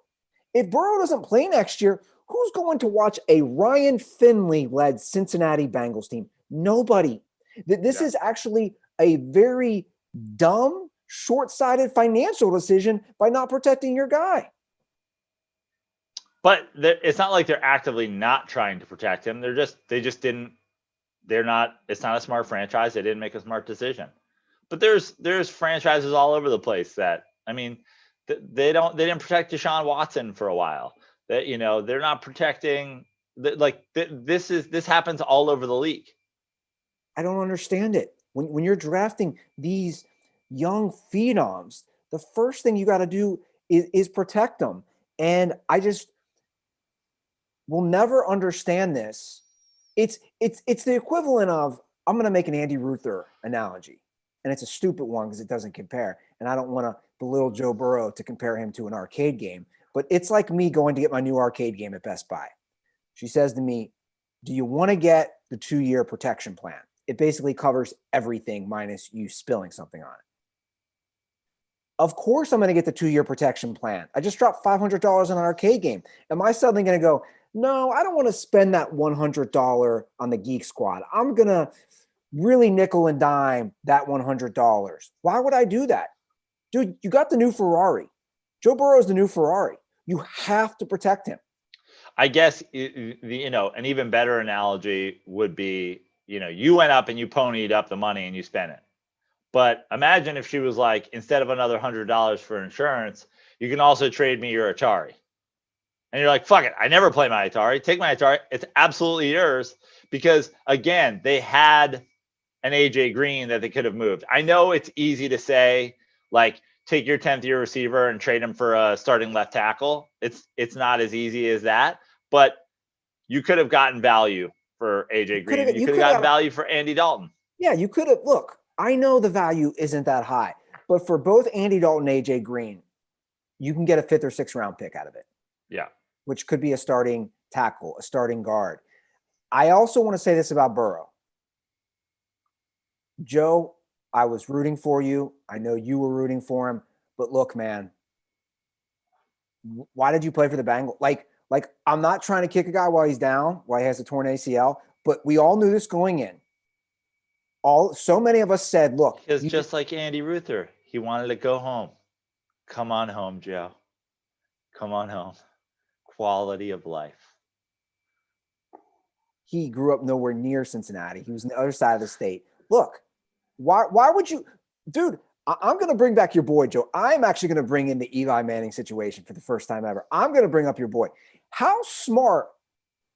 If Burrow doesn't play next year, who's going to watch a Ryan Finley-led Cincinnati Bengals team? Nobody. This is actually a very dumb, short-sighted financial decision by not protecting your guy.
But it's not like they're actively not trying to protect him. It's not a smart franchise. They didn't make a smart decision. But there's franchises all over the place that, I mean, they didn't protect Deshaun Watson for a while. They're not protecting, this happens all over the league.
I don't understand it. When you're drafting these young phenoms, the first thing you got to do is protect them. And I just will never understand this. It's the equivalent of, I'm going to make an Andy Ruther analogy, and it's a stupid one because it doesn't compare. And I don't want to belittle Joe Burrow to compare him to an arcade game, but it's like me going to get my new arcade game at Best Buy. She says to me, do you want to get the 2-year protection plan? It basically covers everything minus you spilling something on it. Of course, I'm going to get the 2-year protection plan. I just dropped $500 on an arcade game. Am I suddenly going to go, no, I don't want to spend that $100 on the Geek Squad. I'm going to really nickel and dime that $100. Why would I do that? Dude, you got the new Ferrari. Joe Burrow is the new Ferrari. You have to protect him.
I guess, an even better analogy would be, you went up and you ponied up the money and you spent it. But imagine if she was like, instead of another $100 for insurance, you can also trade me your Atari. And you're like, fuck it, I never play my Atari. Take my Atari. It's absolutely yours. Because again, they had an AJ Green that they could have moved. I know it's easy to say, like, take your 10th year receiver and trade him for a starting left tackle. It's not as easy as that, but you could have gotten value for AJ Green. You could have gotten value for Andy Dalton.
Yeah, you could have. Look, I know the value isn't that high, but for both Andy Dalton and AJ Green, you can get a 5th or 6th round pick out of it.
Yeah.
Which could be a starting tackle, a starting guard. I also want to say this about Burrow. Joe, I was rooting for you. I know you were rooting for him. But look, man, why did you play for the Bengals? Like I'm not trying to kick a guy while he's down, while he has a torn ACL, but we all knew this going in. So many of us said, look.
It's just like Andy Ruther. He wanted to go home. Come on home, Joe. Come on home. Quality of life.
He grew up nowhere near Cincinnati. He was on the other side of the state. Look, why would you, dude, I'm going to bring back your boy, Joe. I'm actually going to bring in the Eli Manning situation for the first time ever. I'm going to bring up your boy. How smart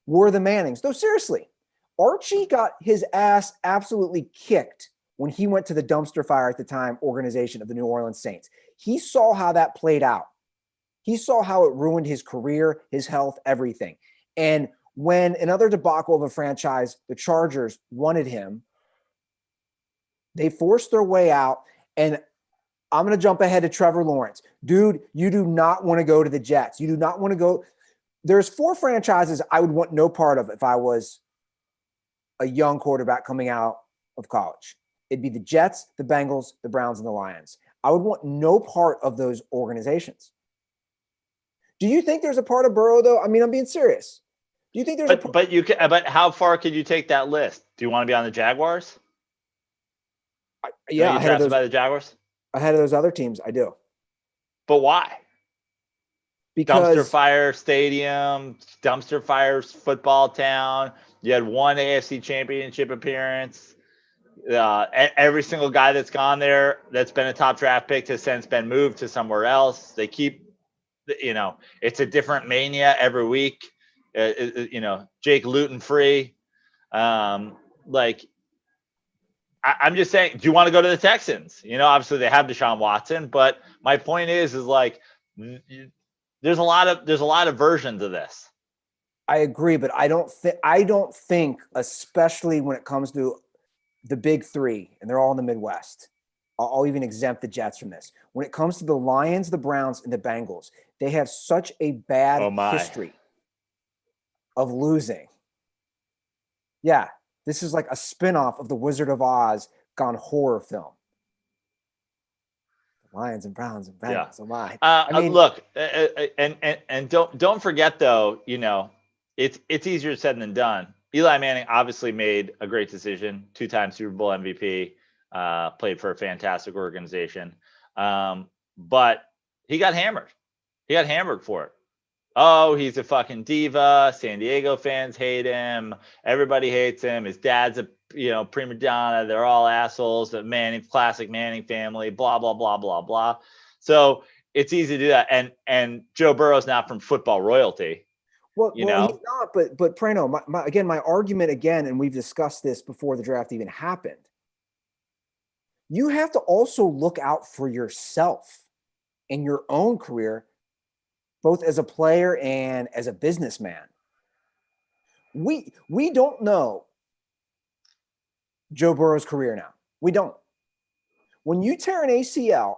were the Mannings? No, seriously. Archie got his ass absolutely kicked when he went to the dumpster fire at the time organization of the New Orleans Saints. He saw how that played out. He saw how it ruined his career, his health, everything. And when another debacle of a franchise, the Chargers, wanted him, they forced their way out. And I'm going to jump ahead to Trevor Lawrence. Dude, you do not want to go to the Jets. You do not want to go. There's 4 franchises I would want no part of if I was a young quarterback coming out of college. It'd be the Jets, the Bengals, the Browns, and the Lions. I would want no part of those organizations. Do you think there's a part of Burrow, though? I mean, I'm being serious. Do you think there's
but how far could you take that list? Do you want to be on the Jaguars?
Yeah,
ahead of those, by the Jaguars?
Ahead of those other teams, I do.
But why?
Because
dumpster fire stadium, dumpster fire football town. You had one AFC championship appearance. Every single guy that's gone there that's been a top draft pick has since been moved to somewhere else. They keep, it's a different mania every week. Jake Luton free. I'm just saying, do you want to go to the Texans? Obviously they have Deshaun Watson, but my point is like, there's a lot of versions of this.
I agree, but I don't think, especially when it comes to the big 3, and they're all in the Midwest. I'll even exempt the Jets from this. When it comes to the Lions, the Browns, and the Bengals, they have such a bad history of losing. Yeah, this is like a spinoff of the Wizard of Oz gone horror film. Lions and Browns and Bengals. Yeah. Oh my!
I mean, look, and don't forget though. It's easier said than done. Eli Manning obviously made a great decision. 2-time Super Bowl MVP. Played for a fantastic organization. But he got hammered. He got hammered for it. Oh, he's a fucking diva. San Diego fans hate him. Everybody hates him. His dad's a prima donna. They're all assholes. The Manning, classic Manning family. Blah blah blah blah blah. So it's easy to do that. And Joe Burrow's not from football royalty.
Well, he's not. But Prano, my argument again, and we've discussed this before the draft even happened. You have to also look out for yourself in your own career, both as a player and as a businessman. We don't know Joe Burrow's career now. We don't. When you tear an ACL,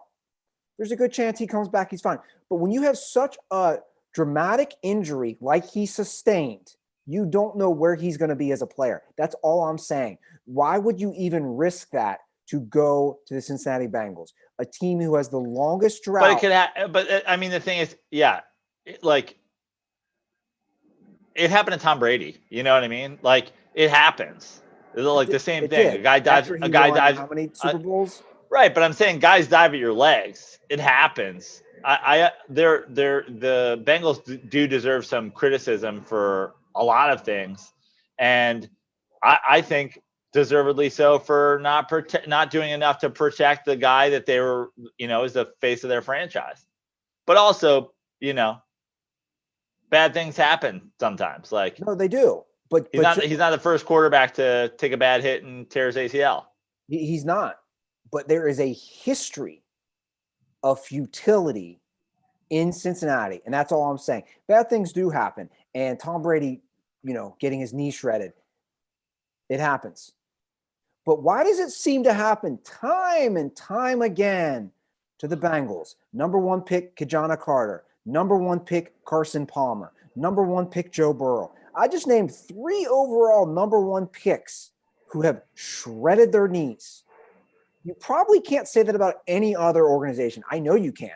there's a good chance he comes back, he's fine. But when you have such a dramatic injury like he sustained, you don't know where he's going to be as a player. That's all I'm saying. Why would you even risk that to go to the Cincinnati Bengals, a team who has the longest drought?
But it could the thing is, yeah, it happened to Tom Brady. You know what I mean? Like, it happens. It's like the same thing.
Did.
A guy dives.
How many Super Bowls?
Right, but I'm saying guys dive at your legs. It happens. The Bengals do deserve some criticism for a lot of things, and I think deservedly so for not doing enough to protect the guy that they were, is the face of their franchise. But also, bad things happen sometimes. Like,
No, they do. But
he's not the first quarterback to take a bad hit and tear his ACL.
He's not. But there is a history of futility in Cincinnati, and that's all I'm saying. Bad things do happen, and Tom Brady, getting his knee shredded, it happens. But why does it seem to happen time and time again to the Bengals? Number 1 pick, Kajana Carter. Number 1 pick, Carson Palmer. Number 1 pick, Joe Burrow. I just named 3 overall number 1 picks who have shredded their knees. You probably can't say that about any other organization. I know you can't.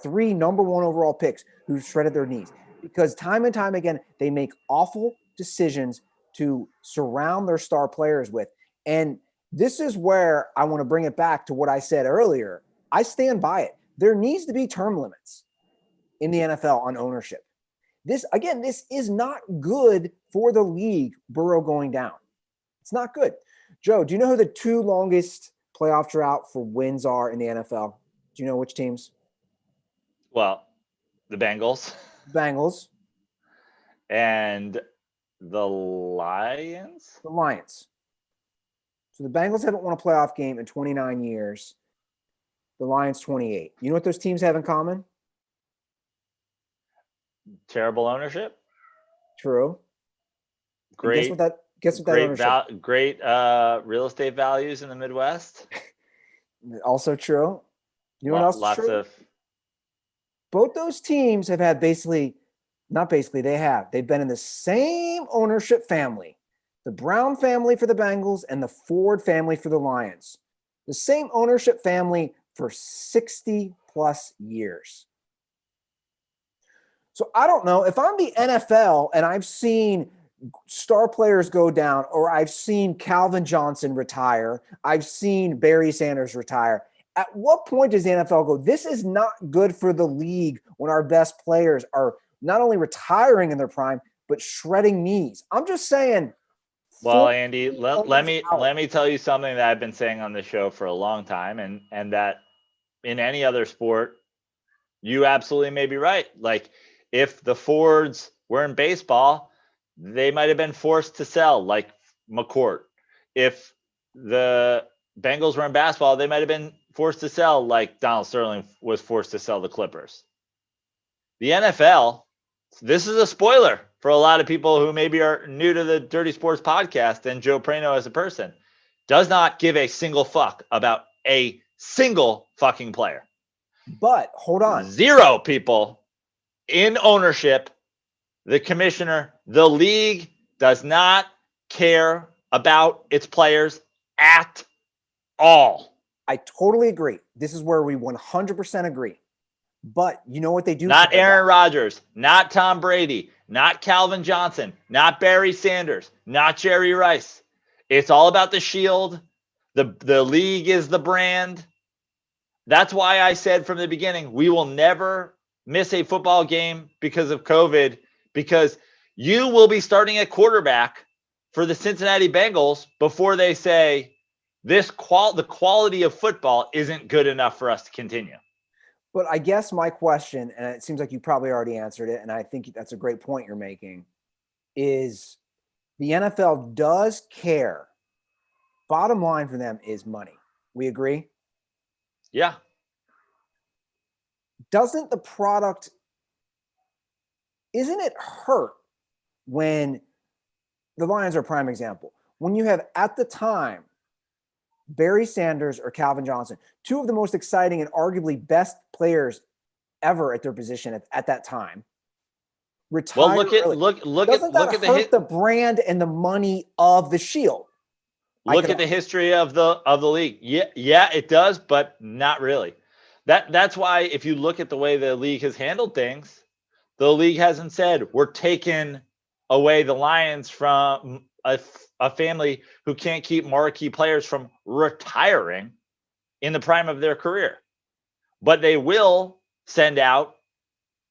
3 number 1 overall picks who shredded their knees, because time and time again, they make awful decisions to surround their star players with. And this is where I want to bring it back to what I said earlier. I stand by it. There needs to be term limits in the NFL on ownership. This is not good for the league, Burrow going down. It's not good. Joe, do you know who the 2 longest playoff drought for wins are in the NFL? Do you know which teams?
Well, the Bengals.
Bengals.
And the Lions?
The Lions. So the Bengals haven't won a playoff game in 29 years. The Lions 28. You know what those teams have in common?
Terrible ownership.
True.
Great.
Guess what that ownership.
Great real estate values in the Midwest.
Also true. You know what else is true? Both those teams have had they've been in the same ownership family. The Brown family for the Bengals and the Ford family for the Lions. The same ownership family for 60 plus years. So I don't know if I'm the NFL and I've seen star players go down, or I've seen Calvin Johnson retire, I've seen Barry Sanders retire. At what point does the NFL go, this is not good for the league when our best players are not only retiring in their prime, but shredding knees? I'm just saying.
Well, Andy, let me tell you something that I've been saying on the show for a long time, and that in any other sport, you absolutely may be right. Like, if the Fords were in baseball, they might have been forced to sell, like McCourt. If the Bengals were in basketball, they might have been forced to sell, like Donald Sterling was forced to sell the Clippers. The NFL, this is a spoiler for a lot of people who maybe are new to the Dirty Sports podcast and Joe Prano as a person, does not give a single fuck about a single fucking player.
But hold on.
0 people in ownership, the commissioner, the league does not care about its players at all.
I totally agree. This is where we 100% agree. But you know what they do?
Not Aaron Rodgers, not Tom Brady, not Calvin Johnson, not Barry Sanders, not Jerry Rice. It's all about the shield. The league is the brand. That's why I said from the beginning, we will never miss a football game because of COVID, because you will be starting at quarterback for the Cincinnati Bengals before they say the quality of football isn't good enough for us to continue.
But I guess my question, and it seems like you probably already answered it, and I think that's a great point you're making, is the NFL does care. Bottom line for them is money. We agree?
Yeah.
Isn't it hurt when the Lions are a prime example? When you have, at the time, Barry Sanders or Calvin Johnson, 2 of the most exciting and arguably best players ever at their position at that time, retire.
Well, look at
the brand and the money of the Shield.
Look at the history of the league. Yeah, it does, but not really. That's why if you look at the way the league has handled things, the league hasn't said we're taking away the Lions from a family who can't keep marquee players from retiring in the prime of their career. But they will send out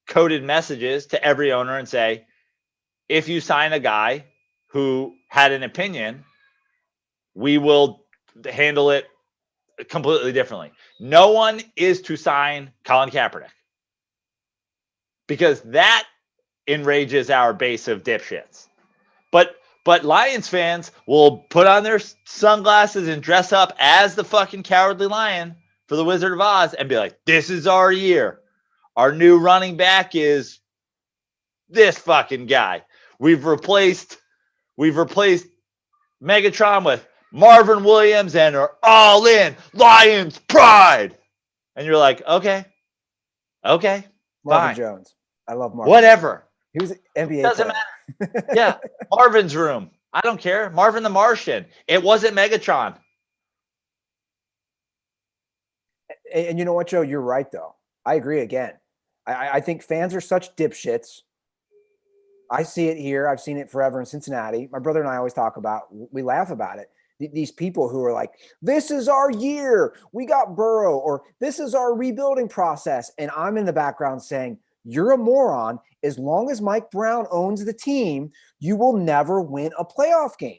coded messages to every owner and say, if you sign a guy who had an opinion, we will handle it completely differently. No one is to sign Colin Kaepernick, because that enrages our base of dipshits. But Lions fans will put on their sunglasses and dress up as the fucking Cowardly Lion for the Wizard of Oz and be like, this is our year. Our new running back is this fucking guy. We've replaced Megatron with Marvin Williams and are all in Lions pride. And you're like, okay,
Marvin
fine.
Jones. I love Marvin.
Whatever.
He was an NBA
Doesn't
player.
matter. Yeah. Marvin's room. I don't care. Marvin the Martian. It wasn't Megatron.
And you know what, Joe? You're right, though. I agree again. I think fans are such dipshits. I see it here. I've seen it forever in Cincinnati. My brother and I always talk about, we laugh about it. These people who are like, this is our year. We got Burrow, or this is our rebuilding process. And I'm in the background saying, you're a moron. As long as Mike Brown owns the team, you will never win a playoff game.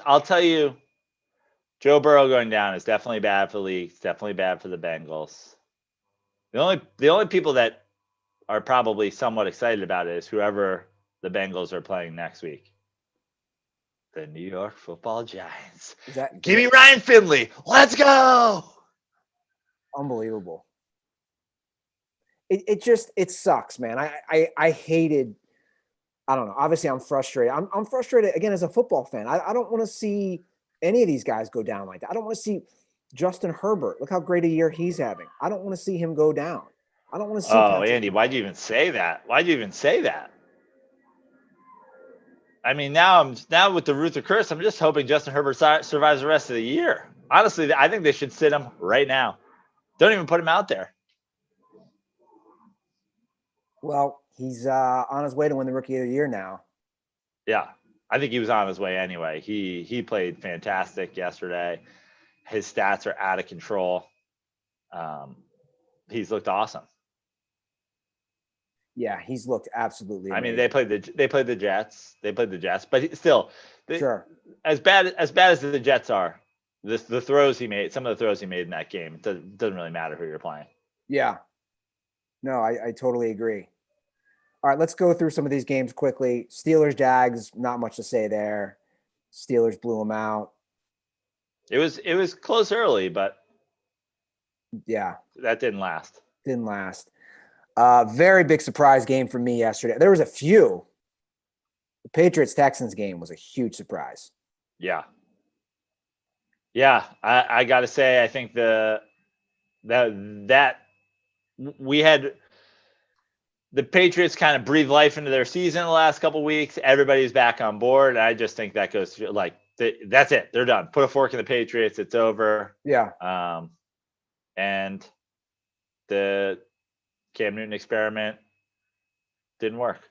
I'll tell you, Joe Burrow going down is definitely bad for the league. It's definitely bad for the Bengals. The only people that are probably somewhat excited about it is whoever the Bengals are playing next week. The New York Football Giants. Give me Ryan Finley. Let's go.
Unbelievable. It sucks, man. I hated, I don't know. Obviously, I'm frustrated. I'm frustrated again as a football fan. I don't want to see any of these guys go down like that. I don't want to see Justin Herbert. Look how great a year he's having. I don't want to see him go down. I don't want to see.
Oh, Andy, why'd you even say that? I mean, now with the Ruther curse, I'm just hoping Justin Herbert survives the rest of the year. Honestly, I think they should sit him right now. Don't even put him out there.
Well, he's on his way to win the Rookie of the Year now.
Yeah, I think he was on his way anyway. He played fantastic yesterday. His stats are out of control. He's looked awesome.
Yeah, he's looked absolutely amazing.
I mean, they played the Jets. But still,
sure.
As bad as the Jets are, the throws he made, some of the throws he made in that game, it doesn't really matter who you're playing.
Yeah. No, I totally agree. All right, let's go through some of these games quickly. Steelers, Jags, not much to say there. Steelers blew them out.
It was close early, but
yeah,
that didn't last.
Very big surprise game for me yesterday. There was a few. The Patriots-Texans game was a huge surprise.
Yeah. I got to say, I think that we had the Patriots kind of breathe life into their season the last couple of weeks. Everybody's back on board. And I just think that goes through, like, that's it. They're done. Put a fork in the Patriots. It's over.
Yeah.
And the Cam Newton experiment didn't work.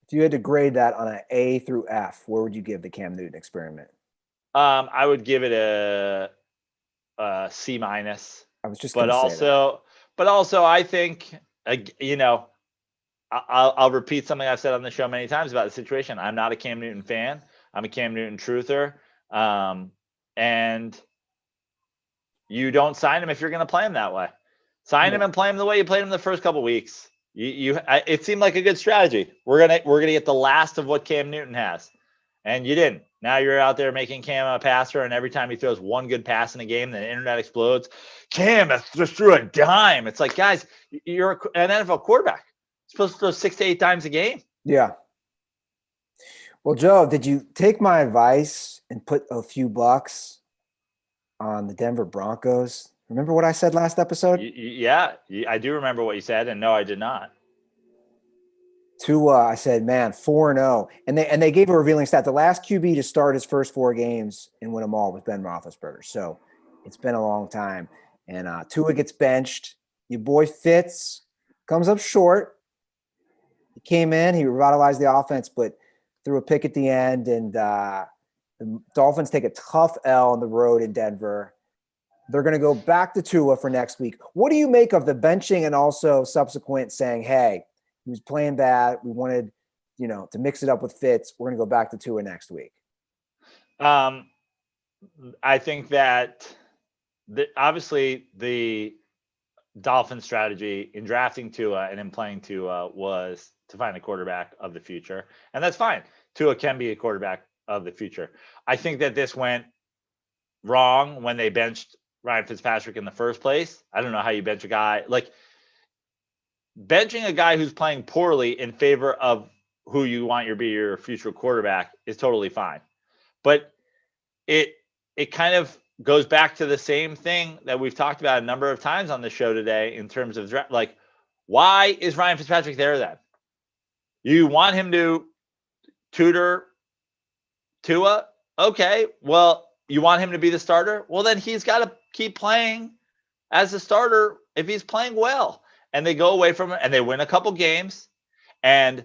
If you had to grade that on an A through F, where would you give the Cam Newton experiment?
I would give it a C-. I
was just
but also I think, I'll repeat something I've said on the show many times about the situation. I'm not a Cam Newton fan. I'm a Cam Newton truther. And you don't sign him if you're going to play him that way. Sign him and play him the way you played him the first couple of weeks. It seemed like a good strategy. We're gonna get the last of what Cam Newton has, and you didn't. Now you're out there making Cam a passer, and every time he throws one good pass in a game, the internet explodes. Cam just threw a dime. It's like, guys, you're an NFL quarterback. You're supposed to throw 6 to 8 times a game.
Yeah. Well, Joe, did you take my advice and put a few bucks on the Denver Broncos? Remember what I said last episode?
Yeah, I do remember what you said, and no, I did not.
I said, man, 4-0. And they gave a revealing stat. The last QB to start his first 4 games and win them all was Ben Roethlisberger. So it's been a long time. And Tua gets benched. Your boy Fitz comes up short. He came in, he revitalized the offense, but threw a pick at the end. And the Dolphins take a tough L on the road in Denver. They're going to go back to Tua for next week. What do you make of the benching and also subsequent saying, hey, he was playing bad. We wanted, to mix it up with Fitz. We're going to go back to Tua next week.
I think that obviously the Dolphins strategy in drafting Tua and in playing Tua was to find a quarterback of the future. And that's fine. Tua can be a quarterback of the future. I think that this went wrong when they benched Ryan Fitzpatrick in the first place. I don't know how you bench a guy. Like, benching a guy who's playing poorly in favor of who you want to be your future quarterback is totally fine. But it kind of goes back to the same thing that we've talked about a number of times on the show today in terms of like, why is Ryan Fitzpatrick there then? You want him to tutor Tua? Okay, well, you want him to be the starter? Well, then he's got to keep playing as a starter if he's playing well. And they go away from it and they win a couple games. And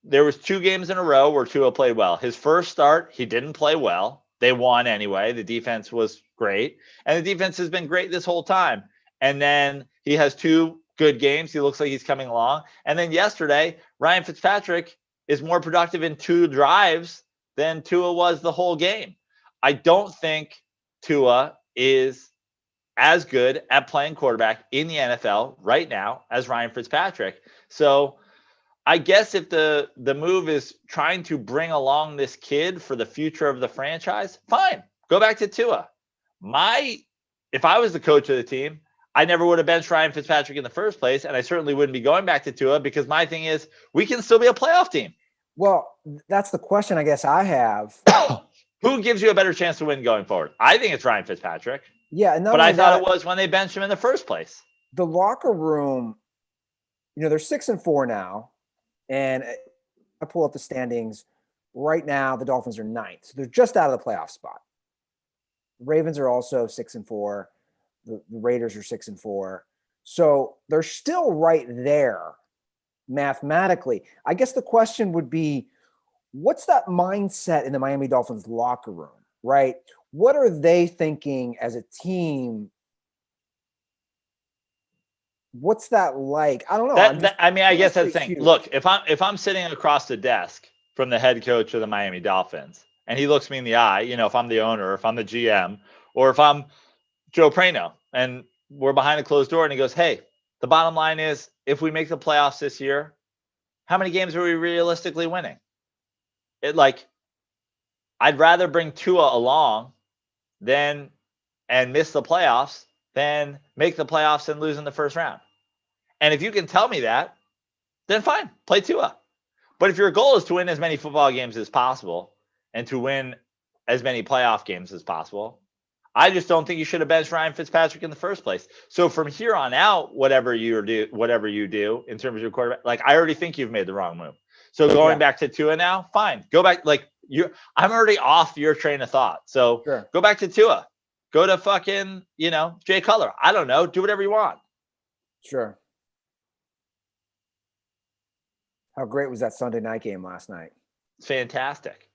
there was 2 games in a row where Tua played well. His first start, he didn't play well. They won anyway. The defense was great. And the defense has been great this whole time. And then he has 2 good games. He looks like he's coming along. And then yesterday, Ryan Fitzpatrick is more productive in 2 drives than Tua was the whole game. I don't think Tua is as good at playing quarterback in the NFL right now as Ryan Fitzpatrick. So I guess if the move is trying to bring along this kid for the future of the franchise, fine, go back to Tua. If I was the coach of the team, I never would have benched Ryan Fitzpatrick in the first place, and I certainly wouldn't be going back to Tua because my thing is we can still be a playoff team.
Well, that's the question I guess I have.
Who gives you a better chance to win going forward? I think it's Ryan Fitzpatrick.
Yeah,
but I thought it was when they benched him in the first place.
The locker room, they're 6-4 now, and I pull up the standings right now. The Dolphins are 9th, so they're just out of the playoff spot. The Ravens are also 6-4. The Raiders are 6-4, so they're still right there mathematically. I guess the question would be, what's that mindset in the Miami Dolphins locker room, right? What are they thinking as a team? What's that like? I don't know.
I guess that's the thing. Look, if I'm sitting across the desk from the head coach of the Miami Dolphins, and he looks me in the eye, if I'm the owner, or if I'm the GM, or if I'm Joe Prano, and we're behind a closed door, and he goes, "Hey, the bottom line is, if we make the playoffs this year, how many games are we realistically winning?" I'd rather bring Tua along and miss the playoffs than make the playoffs and lose in the first round. And if you can tell me that, then fine, play Tua. But if your goal is to win as many football games as possible and to win as many playoff games as possible, I just don't think you should have benched Ryan Fitzpatrick in the first place. So from here on out, whatever you do in terms of your quarterback, I already think you've made the wrong move. So going back to Tua now, fine. Go back. I'm already off your train of thought. So Go back to Tua. Go to fucking, Jay Cutler. I don't know. Do whatever you want.
Sure. How great was that Sunday night game last night?
It's fantastic.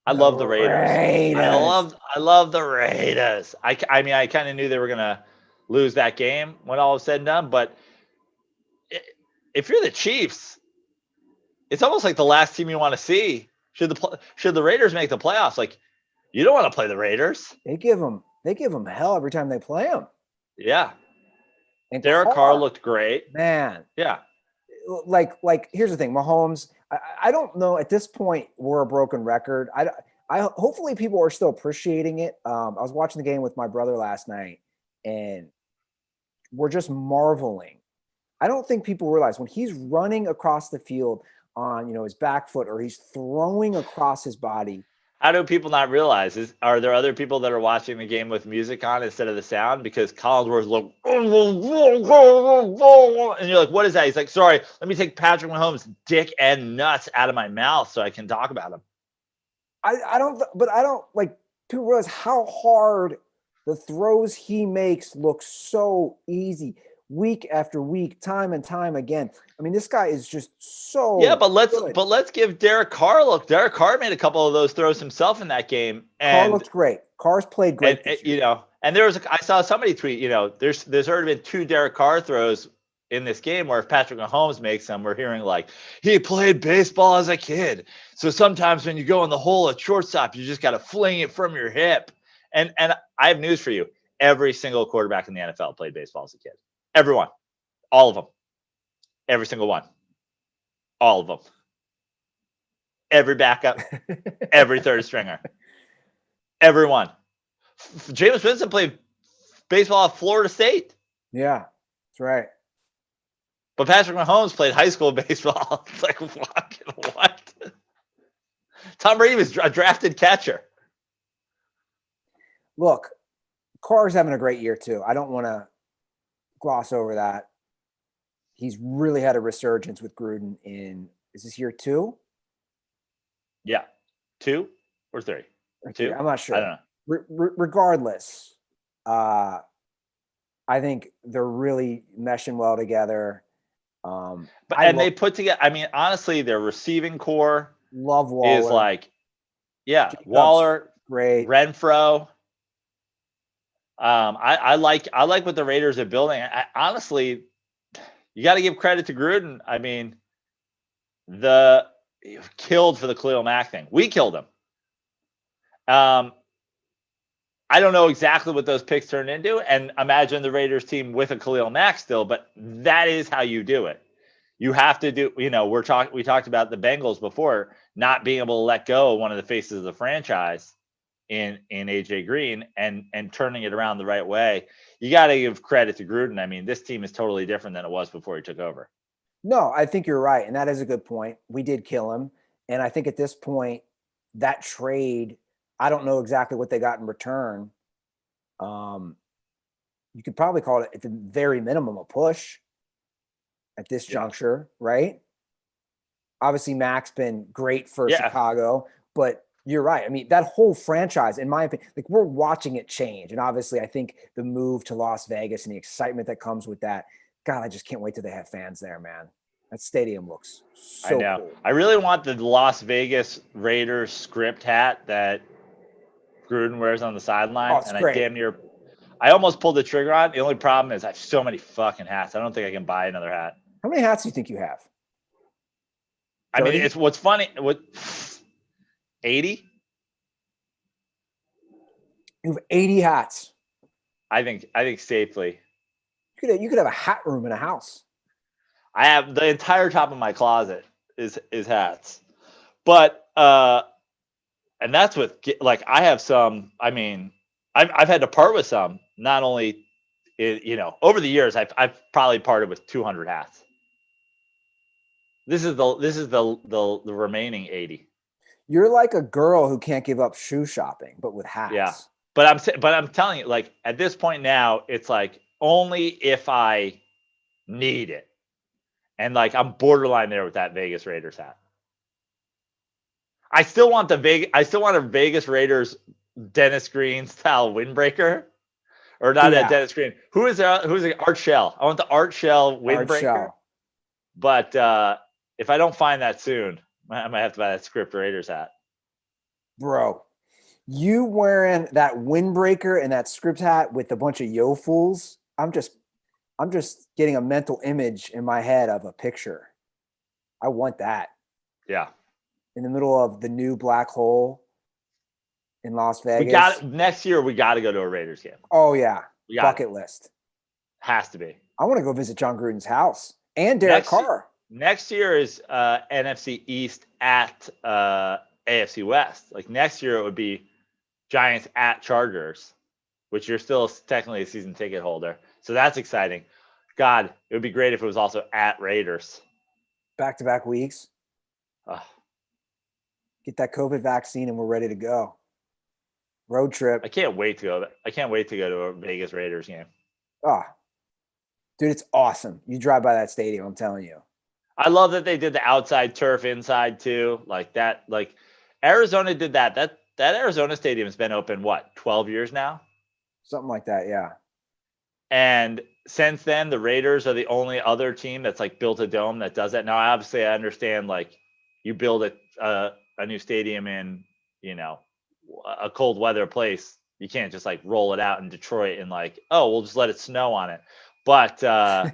I love the Raiders. I love the Raiders. I kind of knew they were going to lose that game when all was said and done. But if you're the Chiefs, it's almost like the last team you want to see. Should the Raiders make the playoffs? You don't want to play the Raiders.
They give them hell every time they play them.
Yeah. And Derek Carr looked great.
Man.
Yeah.
Here's the thing, Mahomes. I don't know at this point we're a broken record. I hopefully people are still appreciating it. I was watching the game with my brother last night, and we're just marveling. I don't think people realize when he's running across the field on his back foot, or he's throwing across his body.
How do people not realize? Are there other people that are watching the game with music on instead of the sound? Because Collinsworth's like, and you're like, what is that? He's like, sorry, let me take Patrick Mahomes' dick and nuts out of my mouth so I can talk about him.
I don't people realize how hard the throws he makes look so easy. Week after week, time and time again. I mean, this guy is just so
but let's give Derek Carr a look. Derek Carr made a couple of those throws himself in that game. And
Carr looked great. Carr's played great.
And I saw somebody tweet, there's already been 2 Derek Carr throws in this game where if Patrick Mahomes makes them, we're hearing he played baseball as a kid. So sometimes when you go in the hole at shortstop, you just got to fling it from your hip. And I have news for you. Every single quarterback in the NFL played baseball as a kid. Everyone. All of them. Every single one. All of them. Every backup. Every third stringer. Everyone. Jameis Winston played baseball at Florida State.
Yeah, that's right.
But Patrick Mahomes played high school baseball. It's like, what? Tom Brady was a drafted catcher.
Look, Carr's having a great year too. I don't want to gloss over that. He's really had a resurgence with Gruden is this year 2?
Yeah. 2 or 3?
Or 2? I'm not sure.
I don't know.
Regardless, I think they're really meshing well together.
They put together, I mean, honestly, their receiving core
love Waller.
Is like, Jacobs, Waller,
great.
Renfro. I like what the Raiders are building. Honestly, you got to give credit to Gruden. I mean, killed for the Khalil Mack thing. We killed him. I don't know exactly what those picks turned into, and imagine the Raiders team with a Khalil Mack still, but that is how you do it. You have to do, we talked about the Bengals before, not being able to let go of one of the faces of the franchise in AJ Green and turning it around the right way. You got to give credit to Gruden. I mean, this team is totally different than it was before he took over.
No, I think you're right. And that is a good point. We did kill him. And I think at this point, that trade, I don't know exactly what they got in return. You could probably call it at the very minimum a push at this juncture, right? Obviously, Mac's been great for Chicago, but you're right. I mean, that whole franchise, in my opinion, like we're watching it change. And obviously, I think the move to Las Vegas and the excitement that comes with that, God, I just can't wait till they have fans there, man. That stadium looks so cool.
I really want the Las Vegas Raiders script hat that Gruden wears on the sideline.
Oh, it's great.
I almost pulled the trigger on. The only problem is I have so many fucking hats. I don't think I can buy another hat.
How many hats do you think you have?
30? I mean, it's what's funny. 80?
You have 80 hats.
I think safely.
You could have a hat room in a house.
I have the entire top of my closet is hats. But and that's with, like, I have some, I mean, I've had to part with some, not only, over the years, I've probably parted with 200 hats. This is the remaining 80.
You're like a girl who can't give up shoe shopping, but with hats.
Yeah. But I'm telling you, like, at this point now, it's like only if I need it. And like, I'm borderline there with that Vegas Raiders hat. I still want a Vegas Raiders Dennis Green style windbreaker, or not a Dennis Green. Who's the Art Shell? I want the Art Shell windbreaker. But if I don't find that soon, I might have to buy that Script Raiders hat.
Bro, you wearing that windbreaker and that Script hat with a bunch of yo fools. I'm just getting a mental image in my head of a picture. I want that.
Yeah.
In the middle of the new black hole in Las Vegas.
Next year we got to go to a Raiders game.
Oh yeah. Bucket list.
Has to be.
I want to go visit John Gruden's house and Derek Carr.
Next year is NFC East at AFC West. Like next year it would be Giants at Chargers, which you're still technically a season ticket holder. So that's exciting. God, it would be great if it was also at Raiders.
Back-to-back weeks. Get that COVID vaccine and we're ready to go. Road trip.
I can't wait to go to a Vegas Raiders game.
Dude, it's awesome. You drive by that stadium, I'm telling you.
I love that they did the outside turf inside too. Like that, like Arizona did that. That Arizona stadium has been open, 12 years now?
Something like that, yeah.
And since then, the Raiders are the only other team that's like built a dome that does that. Now, obviously, I understand like you build a new stadium in, a cold weather place. You can't just like roll it out in Detroit and like, we'll just let it snow on it. But
I'm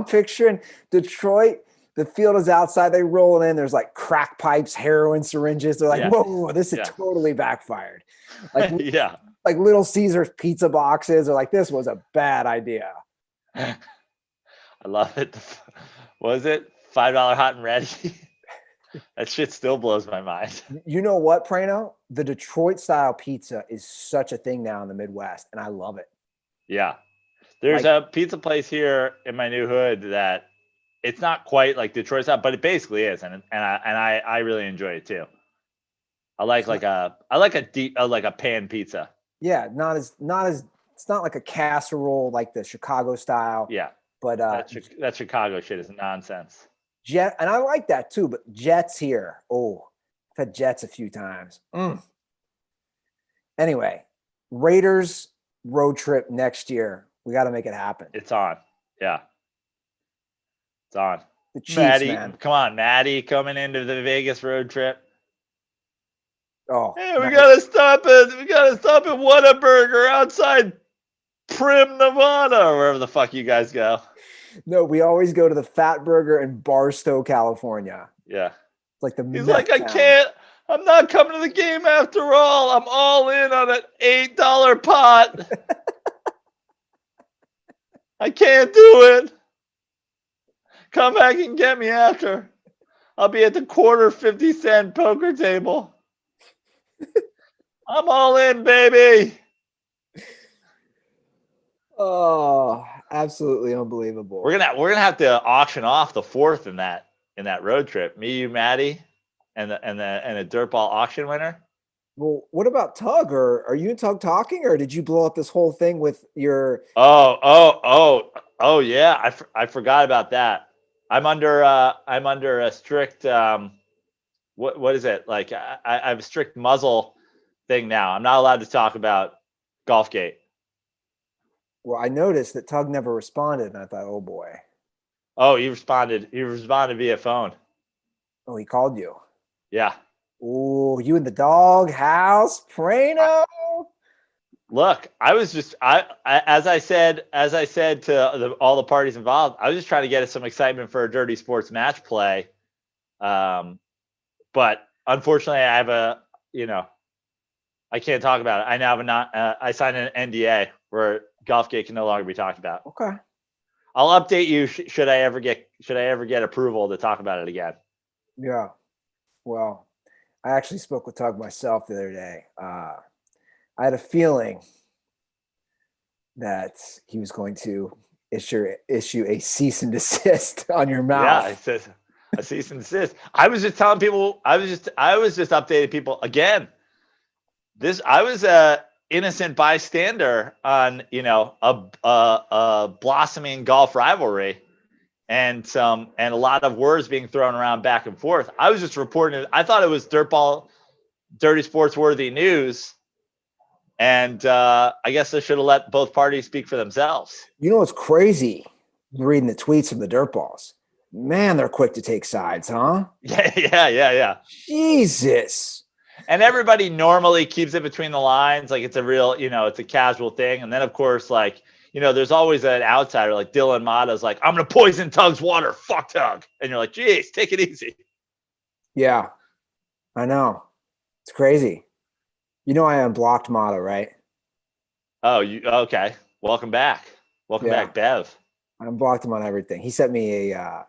picturing Detroit. The field is outside. They roll it in. There's like crack pipes, heroin syringes. They're like, whoa, this is totally backfired. Like, like Little Caesars pizza boxes are like, this was a bad idea.
I love it. What is it? $5 hot and ready. That shit still blows my mind.
You know what, Prano? The Detroit style pizza is such a thing now in the Midwest, and I love it.
Yeah. There's
Like,
a pizza place here in my new hood that it's not quite like Detroit style, but it basically is, and I really enjoy it too. I like a pan pizza.
yeah, not as it's not like a casserole like the Chicago style.
Yeah,
But
that Chicago shit is nonsense.
Jet, and I like that too, but Jets here. Oh, I've had Jets a few times. Anyway, Raiders road trip next year. We got to make it happen.
It's on. Yeah. It's on.
The Chiefs,
Maddie,
man.
come on, Maddie, coming into the Vegas road trip.
Oh,
hey, we gotta stop at Whataburger outside Prim, Nevada, or wherever the fuck you guys go.
No, we always go to the Fat Burger in Barstow, California.
Yeah.
It's like the
He's like, I can't. I'm not coming to the game after all. I'm all in on an $8 pot. I can't do it. Come back and get me after. I'll be at the quarter 50-cent poker table. I'm all in, baby.
Oh, absolutely unbelievable.
We're gonna have to auction off the fourth in that road trip. Me, you, Maddie, and a DirtBall auction winner.
Well, what about Tug? Or are you and Tug talking, or did you blow up this whole thing with your?
Oh yeah. I forgot about that. I'm under a strict what is it? Like I have a strict muzzle thing now. I'm not allowed to talk about Golfgate.
Well, I noticed that Tug never responded, and I thought, oh boy.
Oh, he responded via phone.
Oh, he called you.
Yeah.
Oh, you in the dog house, Prano?
Look, I was just as I said to all the parties involved, I was just trying to get us some excitement for a Dirty Sports match play. But unfortunately, I have I can't talk about it. I now have I signed an NDA where Golfgate can no longer be talked about.
Okay.
I'll update you should I ever get approval to talk about it again.
Yeah. Well, I actually spoke with Tug myself the other day. I had a feeling that he was going to issue a cease and desist on your mouth.
Yeah, I said a cease and desist. I was just telling people. I was just updating people again. I was a innocent bystander on a blossoming golf rivalry, and a lot of words being thrown around back and forth. I was just reporting it. I thought it was DirtBall, dirty sports worthy news. And I guess I should have let both parties speak for themselves.
You know what's crazy? Reading the tweets from the Dirtballs. Man, they're quick to take sides, huh?
Yeah.
Jesus.
And everybody normally keeps it between the lines. Like it's a real, it's a casual thing. And then, of course, there's always an outsider like Dylan Mata's like, I'm going to poison Tug's water. Fuck Tug. And you're like, geez, take it easy.
Yeah, I know. It's crazy. You know I unblocked Mata, right?
Oh, okay. Welcome back. Welcome back, Bev.
I unblocked him on everything. He sent me a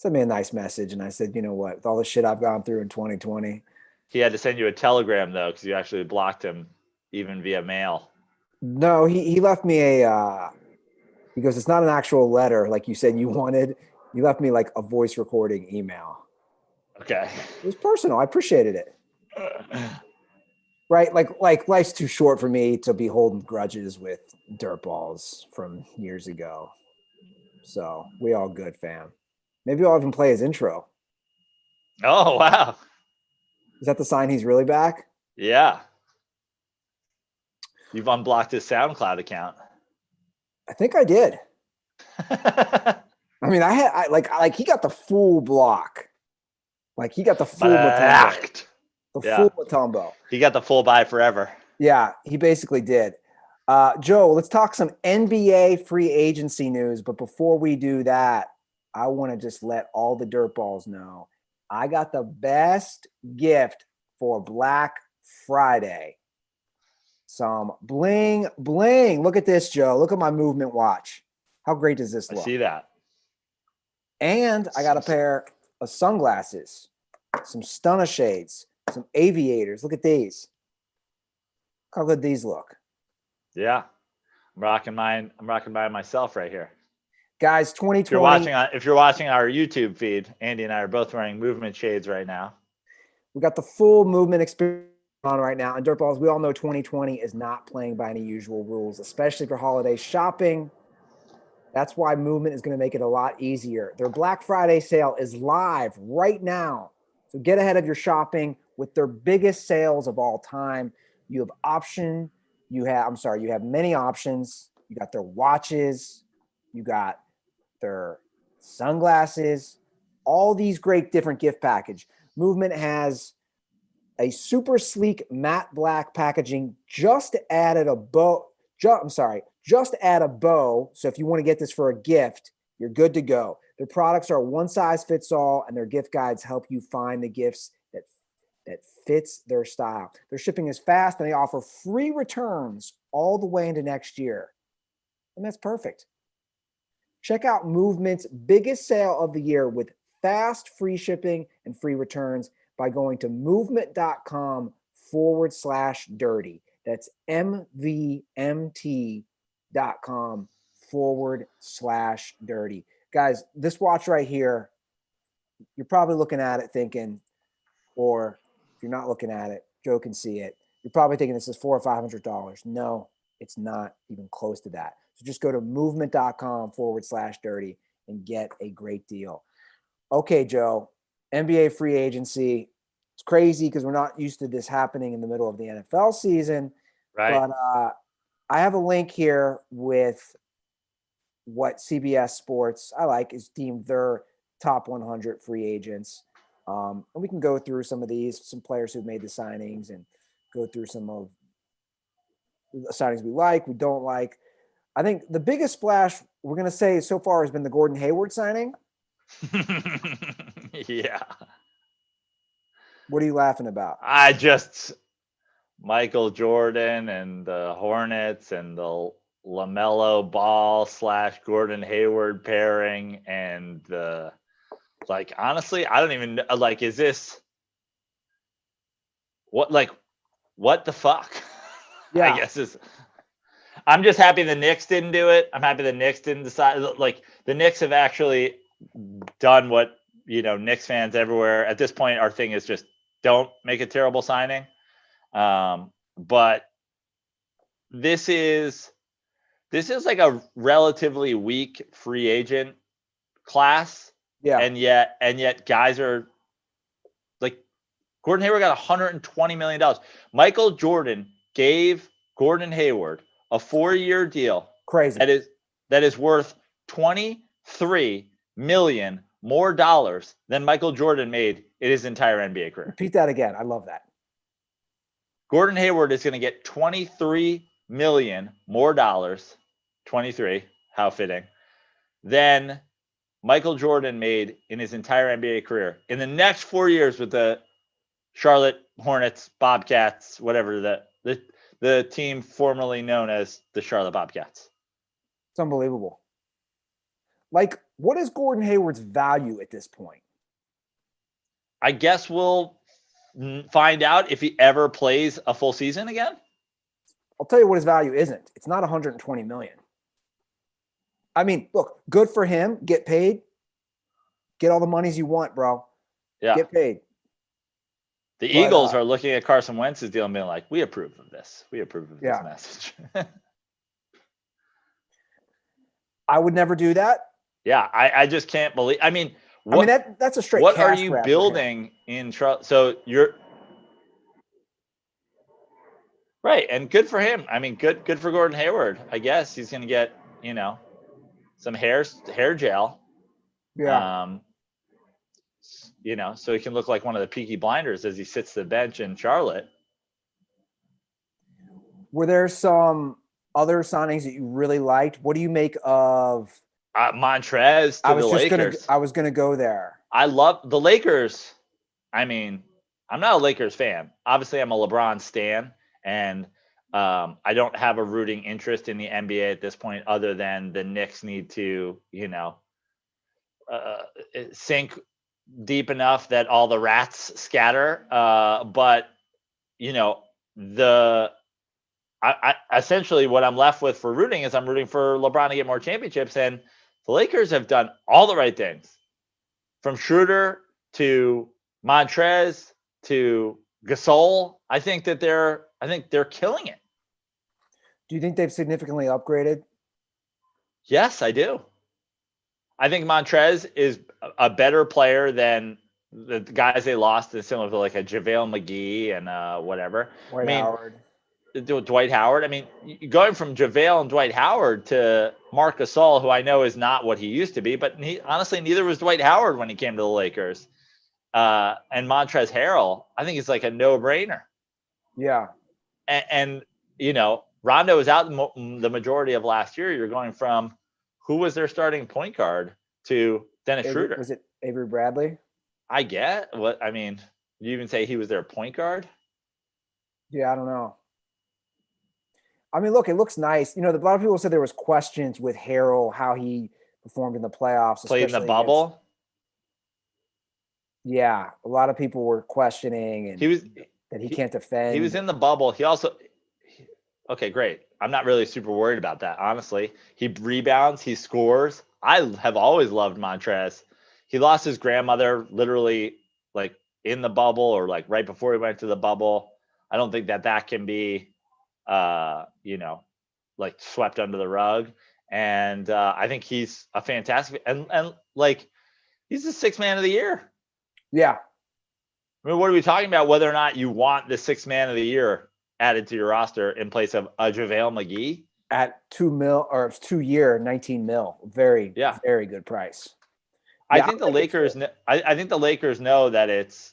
nice message, and I said, you know what? With all the shit I've gone through in 2020.
He had to send you a telegram though, because you actually blocked him even via mail.
No, he left me he goes, it's not an actual letter like you said you wanted. You left me like a voice recording email.
Okay.
It was personal. I appreciated it. Right, like life's too short for me to be holding grudges with Dirtballs from years ago. So we all good, fam. Maybe I'll even play his intro.
Oh wow!
Is that the sign he's really back?
Yeah. You've unblocked his SoundCloud account.
I think I did. I mean, I he got the full block. Like he got the full Matumbo. Full Matumbo.
He got the full buy forever.
Yeah, he basically did. Joe, let's talk some NBA free agency news. But before we do that, I want to just let all the Dirtballs know I got the best gift for Black Friday. Some bling bling. Look at this, Joe. Look at my movement watch. How great does this
I
look?
see that.
And I got a pair of sunglasses, some stunner shades, some aviators. Look at these. Look how good these look.
Yeah. I'm rocking mine myself right here.
Guys,
If
2020.
if you're watching our YouTube feed, Andy and I are both wearing movement shades right now.
We got the full movement experience on right now. And Dirtballs, we all know 2020 is not playing by any usual rules, especially for holiday shopping. That's why Movement is going to make it a lot easier. Their Black Friday sale is live right now. So get ahead of your shopping with their biggest sales of all time. You have many options. You got their watches, you got their sunglasses, all these great different gift package. Movement has a super sleek matte black packaging. Just added a bow. Just add a bow. So if you want to get this for a gift, you're good to go. Their products are one size fits all, and their gift guides help you find the gifts that fits their style. Their shipping is fast, and they offer free returns all the way into next year. And that's perfect. Check out Movement's biggest sale of the year with fast free shipping and free returns by going to movement.com/dirty. That's MVMT.com/dirty. Guys, this watch right here, you're probably looking at it thinking, or if you're not looking at it, Joe can see it. You're probably thinking this is $400 or $500. No, it's not even close to that. So just go to movement.com/dirty and get a great deal. Okay, Joe, NBA free agency. It's crazy because we're not used to this happening in the middle of the NFL season.
Right.
But I have a link here with what CBS Sports is deemed their top 100 free agents. And we can go through some of these, some players who've made the signings, and go through some of the signings we like, we don't like. I think the biggest splash we're going to say so far has been the Gordon Hayward signing.
Yeah.
What are you laughing about?
Michael Jordan and the Hornets and the LaMelo Ball / Gordon Hayward pairing, and honestly, I don't even is this what the fuck?
Yeah.
I guess I'm just happy the Knicks didn't do it. I'm happy the Knicks didn't decide. The Knicks have actually done what Knicks fans everywhere at this point. Our thing is just don't make a terrible signing. But this is like a relatively weak free agent class.
Yeah.
And yet guys are like Gordon Hayward got $120 million. Michael Jordan gave Gordon Hayward a 4-year deal.
Crazy.
That is worth $23 million more dollars than Michael Jordan made in his entire NBA career.
Repeat that again. I love that.
Gordon Hayward is going to get $23 million more dollars, 23, how fitting, than Michael Jordan made in his entire NBA career. In the next 4 years with the Charlotte Hornets, Bobcats, whatever the team formerly known as the Charlotte Bobcats.
It's unbelievable. What is Gordon Hayward's value at this point?
I guess we'll find out if he ever plays a full season again.
I'll tell you what his value isn't. It's not $120 million. I mean, look, good for him. Get paid. Get all the monies you want, bro.
Yeah.
Get paid.
The Eagles are looking at Carson Wentz's deal and being like, we approve of this. We approve of this message. I
would never do that.
Yeah, I just can't believe. I mean,
that's a straight.
What are you building in? So you're right, and good for him. I mean, good for Gordon Hayward. I guess he's going to get some hair gel.
Yeah.
So he can look like one of the Peaky Blinders as he sits the bench in Charlotte.
Were there some other signings that you really liked? What do you make of
Montrez to the Lakers?
I was going to go there.
I love the Lakers. I mean, I'm not a Lakers fan. Obviously, I'm a LeBron stan, and I don't have a rooting interest in the NBA at this point, other than the Knicks need to, sink deep enough that all the rats scatter. But the I essentially what I'm left with for rooting is I'm rooting for LeBron to get more championships, and the Lakers have done all the right things, from Schroeder to Montrez to Gasol. I think they're killing it.
Do you think they've significantly upgraded?
Yes, I do. I think Montrez is a better player than the guys they lost, similar to like a JaVale McGee and whatever.
Dwight Howard.
Dwight Howard. I mean, going from JaVale and Dwight Howard to Marc Gasol, who I know is not what he used to be, but honestly, neither was Dwight Howard when he came to the Lakers. And Montrezl Harrell, I think it's like a no-brainer.
Yeah.
And Rondo was out the majority of last year. You're going from who was their starting point guard to Dennis Schroeder.
Was it Avery Bradley?
I get what I mean. You even say he was their point guard?
Yeah, I don't know. I mean, look, it looks nice. A lot of people said there was questions with Harrell, how he performed in the playoffs.
Played in the bubble?
Yeah, a lot of people were questioning that he can't defend.
He was in the bubble. Okay, great. I'm not really super worried about that, honestly. He rebounds, he scores. I have always loved Montrez. He lost his grandmother literally like in the bubble or like right before he went to the bubble. I don't think that can be like swept under the rug. And I think he's a fantastic and like he's the sixth man of the year.
Yeah.
I mean, what are we talking about? Whether or not you want the sixth man of the year added to your roster in place of a JaVale McGee
at $2 million or 2 year, 19 mil. Very good price.
I think the Lakers. I think the Lakers know that it's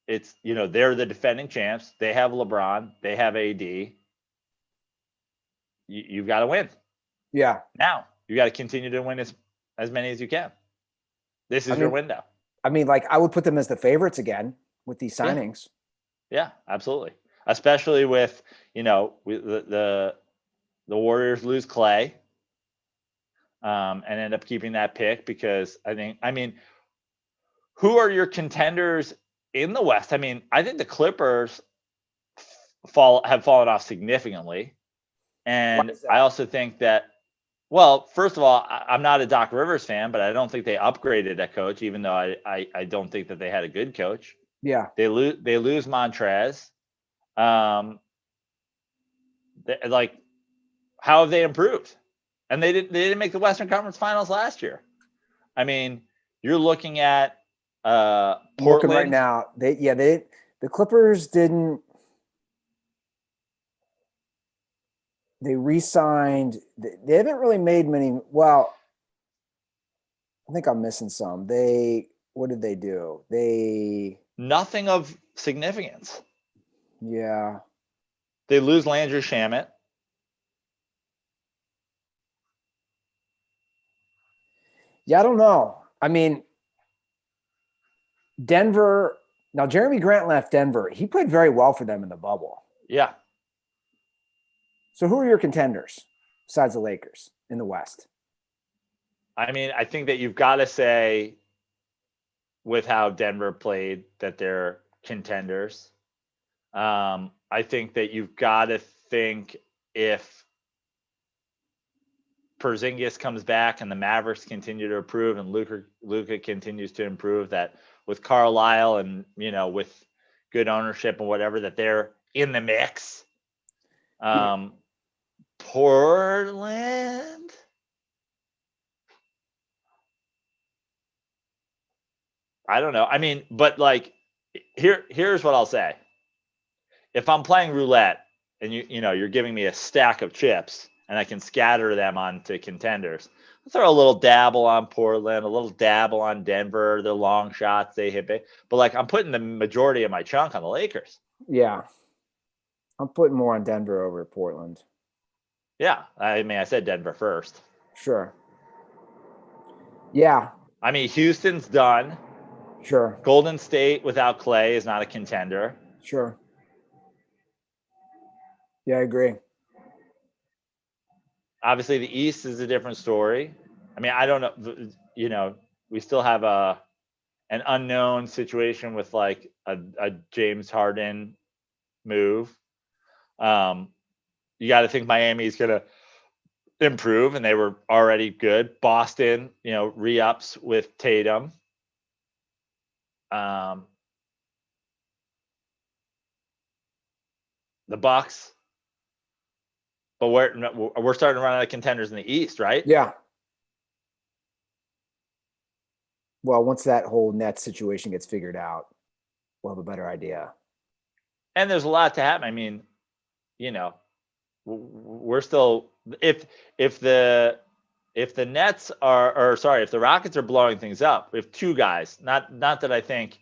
they're the defending champs. They have LeBron. They have AD. You've got to win.
Yeah.
Now you got to continue to win as many as you can. This is your window.
I mean, like I would put them as the favorites again with these signings.
Yeah, absolutely. Especially with the Warriors lose Clay, and end up keeping that pick because who are your contenders in the West? I mean, I think the Clippers have fallen off significantly, and I also think that. Well, first of all, I'm not a Doc Rivers fan, but I don't think they upgraded a coach, even though I don't think that they had a good coach.
Yeah,
they lose Montrez. How have they improved? And they didn't make the Western Conference Finals last year. I mean, you're looking at Portland
looking right now. The Clippers didn't. They re-signed. They haven't really made many. Well, I think I'm missing some. What did they do?
Nothing of significance.
Yeah.
They lose Landry Shamet.
Yeah, I don't know. I mean, Denver. Now, Jeremy Grant left Denver. He played very well for them in the bubble.
Yeah.
So who are your contenders besides the Lakers in the West?
I mean, I think that you've got to say with how Denver played that they're contenders. I think that you've got to think if Porzingis comes back and the Mavericks continue to improve and Luka continues to improve, that with Carlisle and, with good ownership and whatever, that they're in the mix. Portland. I don't know. I mean, but like, here's what I'll say. If I'm playing roulette and you're giving me a stack of chips and I can scatter them onto contenders, I'll throw a little dabble on Portland, a little dabble on Denver, the long shots they hit big. But like, I'm putting the majority of my chunk on the Lakers.
Yeah. I'm putting more on Denver over Portland.
Yeah. I mean, I said Denver first.
Sure. Yeah.
I mean, Houston's done.
Sure.
Golden State without Clay is not a contender.
Sure. Yeah, I agree.
Obviously, the East is a different story. I mean, I don't know. You know, we still have an unknown situation with like a James Harden move. You got to think Miami is going to improve, and they were already good. Boston, re-ups with Tatum. The Bucks, but we're starting to run out of contenders in the East, right?
Yeah. Well, once that whole Nets situation gets figured out, we'll have a better idea.
And there's a lot to happen. I mean, we're still if the Nets if the Rockets are blowing things up, if two guys, not that I think,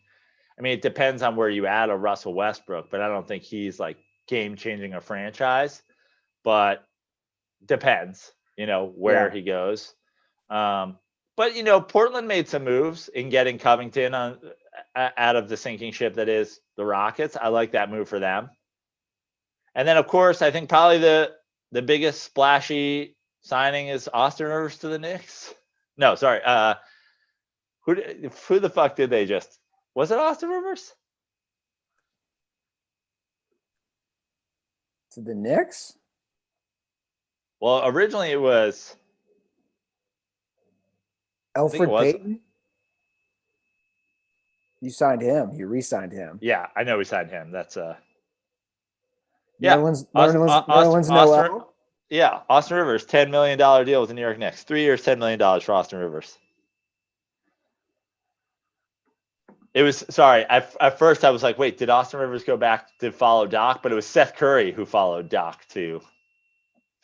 I mean, it depends on where you add a Russell Westbrook, but I don't think he's like game changing a franchise, but depends, where he goes. But Portland made some moves in getting Covington out of the sinking ship that is the Rockets. I like that move for them. And then, of course, I think probably the biggest splashy signing is Austin Rivers to the Knicks. No, sorry. Who the fuck did they just? Was it Austin Rivers?
To the Knicks?
Well, originally it was
Elfrid Payton. You signed him. You re-signed him.
Yeah, I know we signed him. That's
Nerlens Noel.
Yeah, Austin Rivers, $10 million deal with the New York Knicks. 3 years, $10 million for Austin Rivers. It was, sorry, at first I was like, wait, did Austin Rivers go back to follow Doc? But it was Seth Curry who followed Doc to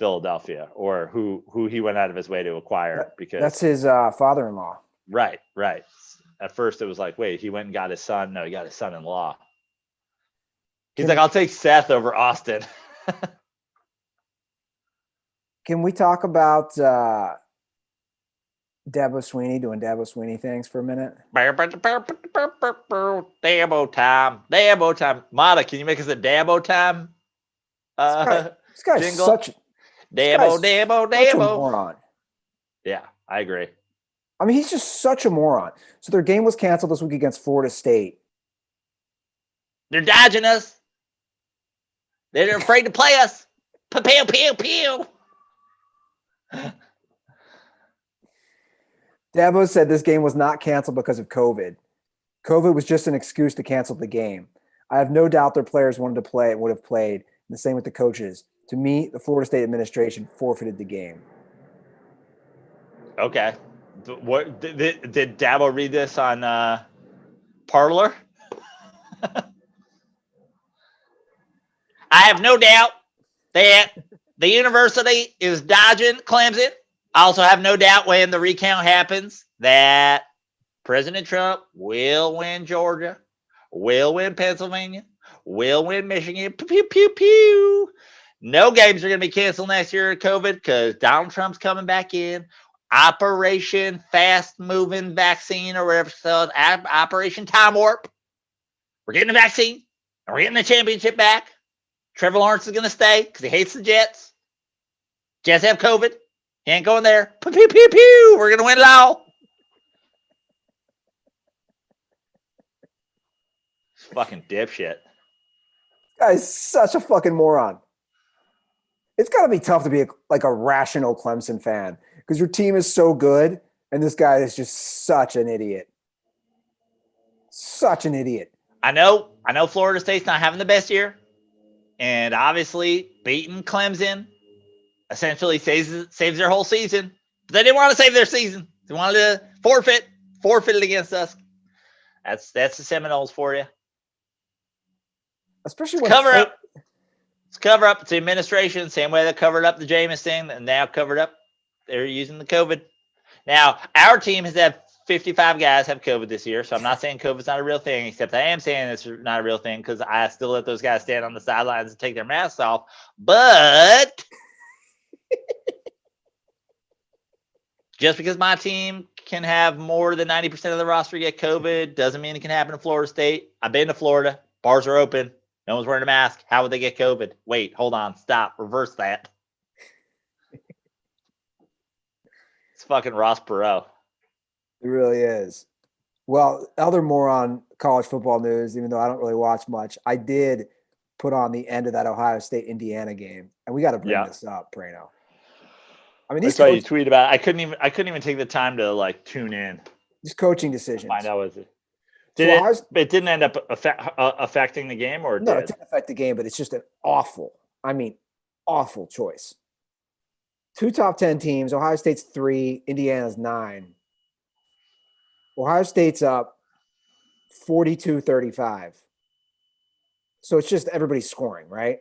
Philadelphia, or who he went out of his way to acquire, because
that's his father-in-law.
Right. At first it was like, wait, he went and got his son. No, he got his son-in-law. He's like, I'll take Seth over Austin.
Can we talk about Dabo Sweeney doing Dabo Sweeney things for a minute?
Dabo time. Mata, can you make us a Dabo time?
This guy's
jingle?
such
Dabo.
a moron.
Yeah, I agree.
I mean, he's just such a moron. So their game was canceled this week against Florida State.
They're dodging us. They're afraid to play us. Pew, pew, pew.
Dabo said this game was not canceled because of COVID. COVID was just an excuse to cancel the game. I have no doubt their players wanted to play and would have played. And the same with the coaches. To me, the Florida State administration forfeited the game.
Okay. What did Dabo read this on Parlor? I have no doubt that the university is dodging Clemson. I also have no doubt when the recount happens that President Trump will win Georgia, will win Pennsylvania, will win Michigan. Pew, pew, pew, pew. No games are going to be canceled next year of COVID because Donald Trump's coming back in. Operation Fast Moving Vaccine, or whatever it's called, Operation Time Warp. We're getting the vaccine, and we're getting the championship back. Trevor Lawrence is going to stay because he hates the Jets. Jets have COVID. He ain't going there. Pew, pew, pew, pew. We're going to win it all. Fucking dipshit.
This guy's such a fucking moron. It's got to be tough to be a rational Clemson fan because your team is so good, and this guy is just such an idiot. Such an idiot.
I know Florida State's not having the best year, and obviously beating Clemson essentially saves their whole season. But they didn't want to save their season. They wanted to forfeit it against us. That's the Seminoles for you.
Especially when
cover up. It's cover up. It's the administration, same way they covered up the Jameis thing, and now covered up. They're using the COVID. Now, our team has had 55 guys have COVID this year, so I'm not saying COVID's not a real thing, except I am saying it's not a real thing because I still let those guys stand on the sidelines and take their masks off. But just because my team can have more than 90% of the roster get COVID doesn't mean it can happen in Florida State. I've been to Florida. Bars are open. No one's wearing a mask. How would they get COVID? Wait, hold on. Stop. Reverse that. It's fucking Ross Perot.
It really is. Well, other more on college football news, even though I don't really watch much, I did put on the end of that Ohio State-Indiana game, and we got to bring this up, Prano. I mean,
I saw you tweet about it. I couldn't even take the time to like tune in.
These coaching decisions.
Find out what it. It didn't end up affecting the game, or
no, it didn't affect the game, but it's just an awful choice. 2 top 10 teams. Ohio State's 3, Indiana's 9. Ohio State's up 42-35. So it's just everybody's scoring, right?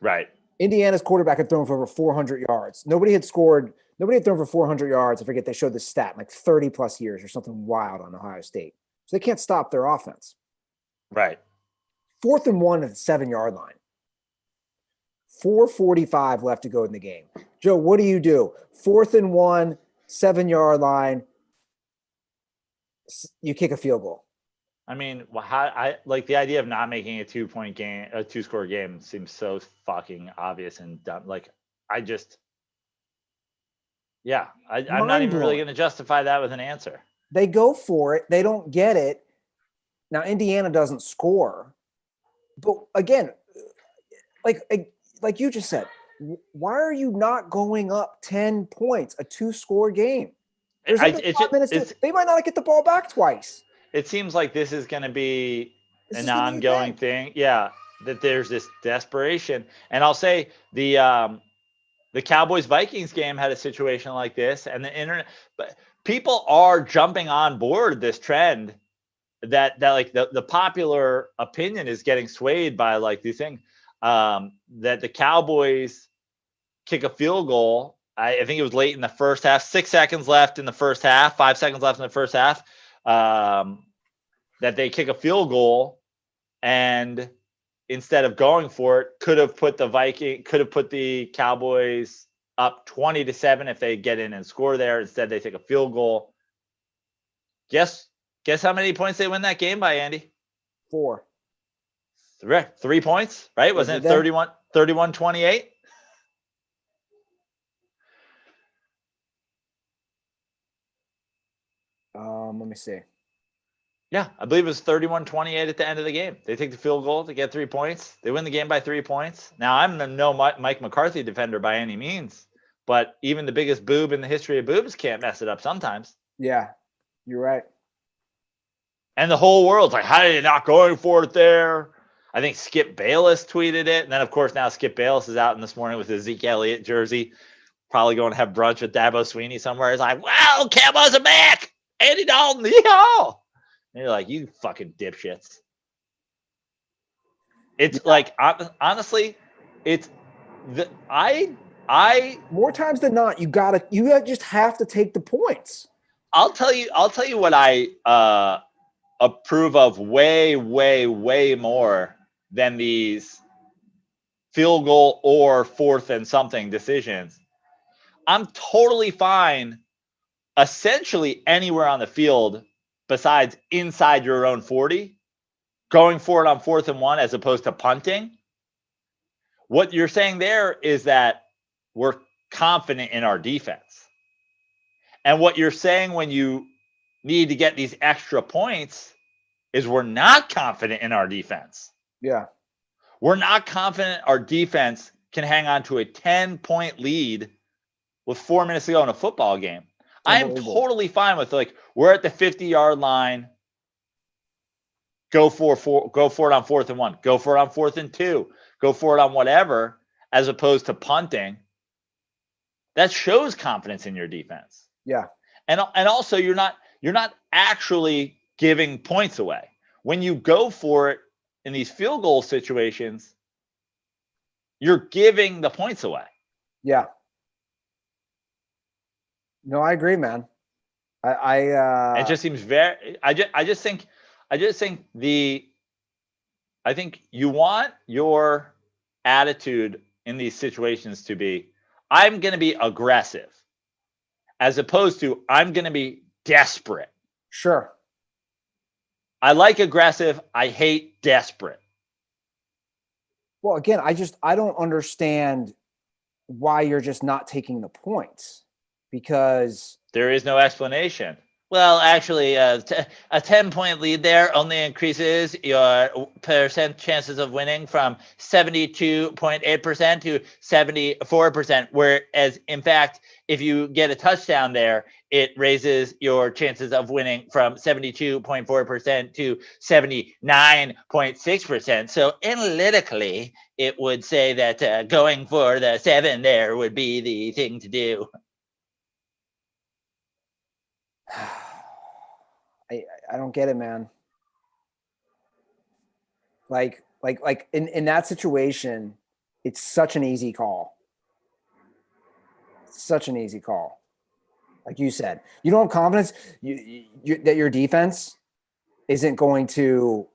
Right.
Indiana's quarterback had thrown for over 400 yards. Nobody had thrown for 400 yards. I forget, they showed the stat, like 30 plus years or something wild on Ohio State. So they can't stop their offense.
Right.
4th and 1 at the 7-yard line. 4:45 left to go in the game. Joe, what do you do? 4th and 1, 7-yard line. You kick a field goal.
I mean, I like the idea of not making a 2-point game, a 2-score game seems so fucking obvious and dumb. Like, I'm not even really going to justify that with an answer.
They go for it. They don't get it. Now, Indiana doesn't score. But again, like you just said, why are you not going up 10 points, a 2-score game? There's only 5 minutes. They might not get the ball back twice.
It seems like this is going to be an ongoing thing. Yeah, that there's this desperation. And I'll say the Cowboys-Vikings game had a situation like this, and the internet, but people are jumping on board this trend that like the popular opinion is getting swayed by like these things that the Cowboys kick a field goal. I think it was late in the first half, 6 seconds left in the first half, 5 seconds left in the first half, that they kick a field goal, and instead of going for it, could have put the Cowboys up 20-7 if they get in and score there. Instead, they take a field goal. Guess how many points they win that game by, Andy?
4.
3 points, right? Wasn't it 31-28?
Let me see.
Yeah, I believe it was 31-28 at the end of the game. They take the field goal to get 3 points. They win the game by 3 points. Now, I'm no Mike McCarthy defender by any means, but even the biggest boob in the history of boobs can't mess it up sometimes.
Yeah, you're right.
And the whole world's like, how are you not going for it there? I think Skip Bayless tweeted it. And then, of course, now Skip Bayless is out in this morning with his Zeke Elliott jersey, probably going to have brunch with Dabo Sweeney somewhere. He's like, well, Cowboys are back. Andy Dalton, yeehaw. And you're like, you fucking dipshits. It's like, honestly, it's
more times than not, you just have to take the points.
I'll tell you what I approve of way, way, way more than these field goal or 4th and something decisions. I'm totally fine essentially anywhere on the field besides inside your own 40, going for it on 4th and 1 as opposed to punting. What you're saying there is that we're confident in our defense. And what you're saying when you need to get these extra points is we're not confident in our defense.
Yeah.
We're not confident our defense can hang on to a 10-point lead with 4 minutes to go in a football game. I am totally fine with, like, we're at the 50-yard line. Go for it on 4th and 1. Go for it on 4th and 2. Go for it on whatever, as opposed to punting. That shows confidence in your defense.
Yeah.
And also you're not actually giving points away. When you go for it in these field goal situations, you're giving the points away.
Yeah. No, I agree, man.
It just seems very. I think you want your attitude in these situations to be, I'm going to be aggressive, as opposed to I'm going to be desperate.
Sure.
I like aggressive. I hate desperate.
Well, again, I don't understand why you're just not taking the points, because
there is no explanation. Well, actually, a 10-point lead there only increases your percent chances of winning from 72.8% to 74%. Whereas, in fact, if you get a touchdown there, it raises your chances of winning from 72.4% to 79.6%. So analytically, it would say that going for the 7 there would be the thing to do.
I don't get it, man. Like in that situation, it's such an easy call. Such an easy call. Like you said, you don't have confidence that your defense isn't going to.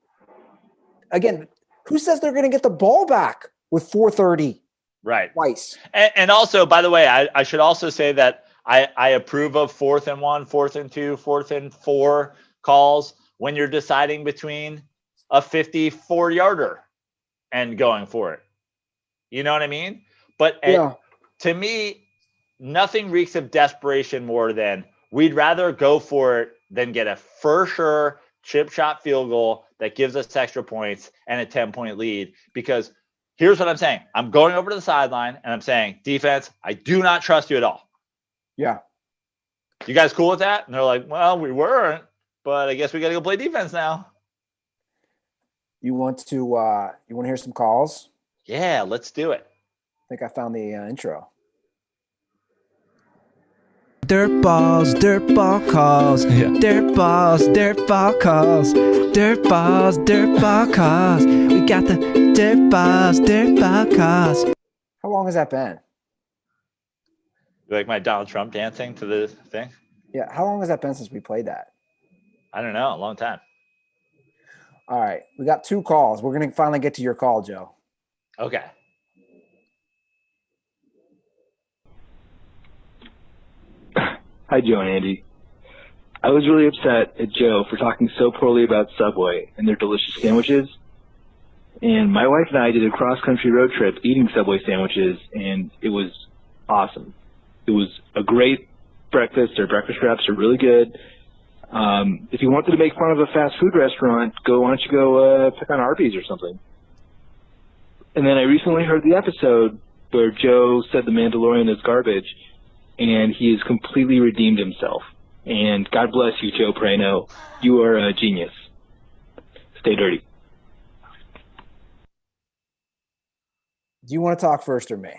Again, who says they're going to get the ball back with 4:30?
Right.
Twice.
And also, by the way, I should also say that I approve of 4th and 1, 4th and 2, 4th and 4 calls when you're deciding between a 54-yarder and going for it. You know what I mean? But to me, nothing reeks of desperation more than we'd rather go for it than get a for sure chip shot field goal that gives us extra points and a 10-point lead. Because here's what I'm saying. I'm going over to the sideline and I'm saying, defense, I do not trust you at all.
Yeah.
You guys cool with that? And they're like, well, we weren't, but I guess we got to go play defense now.
You want to hear some calls?
Yeah, let's do it.
I think I found the intro.
DirtBalls, dirtball calls. DirtBalls, dirtball calls. DirtBalls, dirtball calls. We got the DirtBalls, dirtball calls.
How long has that been?
You like my Donald Trump dancing to the thing?
Yeah. How long has that been since we played that?
I don't know. A long time.
All right. We got 2 calls. We're going to finally get to your call, Joe.
Okay.
Hi, Joe and Andy. I was really upset at Joe for talking so poorly about Subway and their delicious sandwiches. And my wife and I did a cross-country road trip eating Subway sandwiches, and it was awesome. It was a great breakfast. Their breakfast wraps are really good. If you wanted to make fun of a fast food restaurant, why don't you go pick on Arby's or something? And then I recently heard the episode where Joe said the Mandalorian is garbage, and he has completely redeemed himself. And God bless you, Joe Prano. You are a genius. Stay dirty.
Do you want to talk first or me?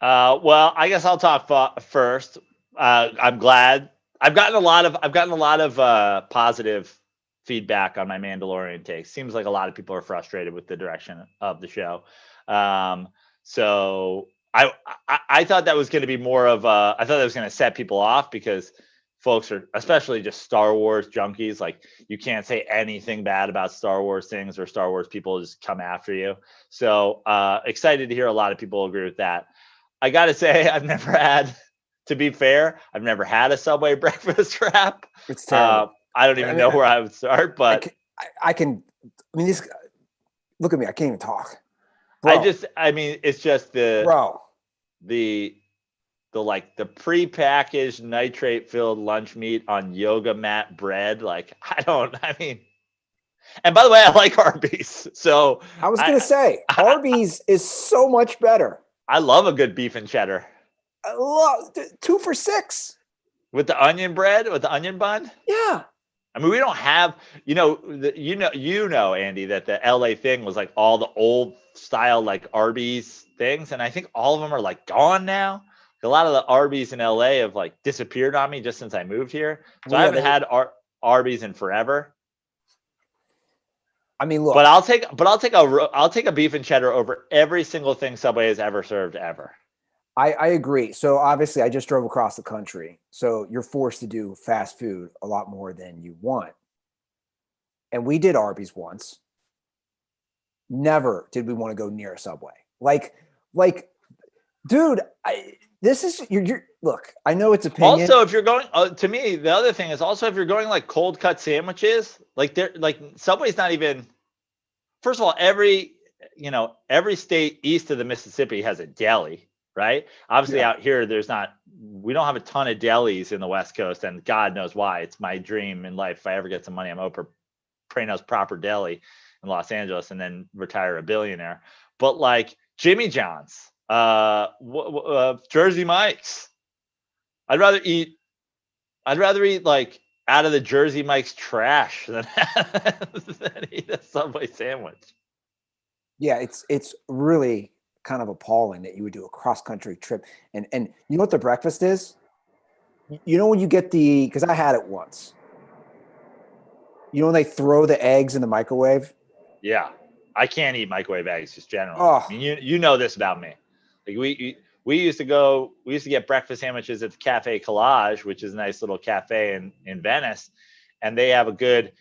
Well, I guess I'll talk first. I'm glad I've gotten a lot of positive feedback on my Mandalorian takes. Seems like a lot of people are frustrated with the direction of the show. So I thought that was going to be more of I thought that was going to set people off because folks are, especially just Star Wars junkies, like you can't say anything bad about Star Wars things or Star Wars people just come after you. So excited to hear a lot of people agree with that. I got to say, to be fair, I've never had a Subway breakfast wrap.
It's terrible.
I don't even know where I would start, but
this, look at me. I can't even talk.
Bro. It's just the prepackaged nitrate filled lunch meat on yoga mat bread. And by the way, I like Arby's. So
I was going to say Arby's is so much better.
I love a good beef and cheddar.
I love 2 for $6
with the onion bread, with the onion bun.
Yeah.
I mean, we don't have, Andy, that the LA thing was like all the old style, like Arby's things. And I think all of them are like gone now. A lot of the Arby's in LA have like disappeared on me just since I moved here. So I haven't had Arby's in forever.
I mean, look,
but I'll take a beef and cheddar over every single thing Subway has ever served ever.
I agree. So obviously I just drove across the country. So you're forced to do fast food a lot more than you want. And we did Arby's once. Never did we want to go near a Subway. Dude, look, I know it's opinion.
Also, if you're going, to me, the other thing is also if you're going like cold cut sandwiches, like Subway's not even, first of all, every state east of the Mississippi has a deli, right? Obviously
Yeah.
out here, we don't have a ton of delis in the West Coast, and God knows why. It's my dream in life. If I ever get some money, I'm open Prano's Proper Deli in Los Angeles and then retire a billionaire. But like Jimmy John's, Jersey Mike's, I'd rather eat like out of the Jersey Mike's trash than eat a Subway sandwich.
Yeah, it's really kind of appalling that you would do a cross country trip, and you know what the breakfast is? You know when you get because I had it once. You know when they throw the eggs in the microwave?
Yeah, I can't eat microwave eggs just generally.
Oh.
I mean, you know this about me. Like we used to get breakfast sandwiches at the Cafe Collage, which is a nice little cafe in Venice, and they have a good,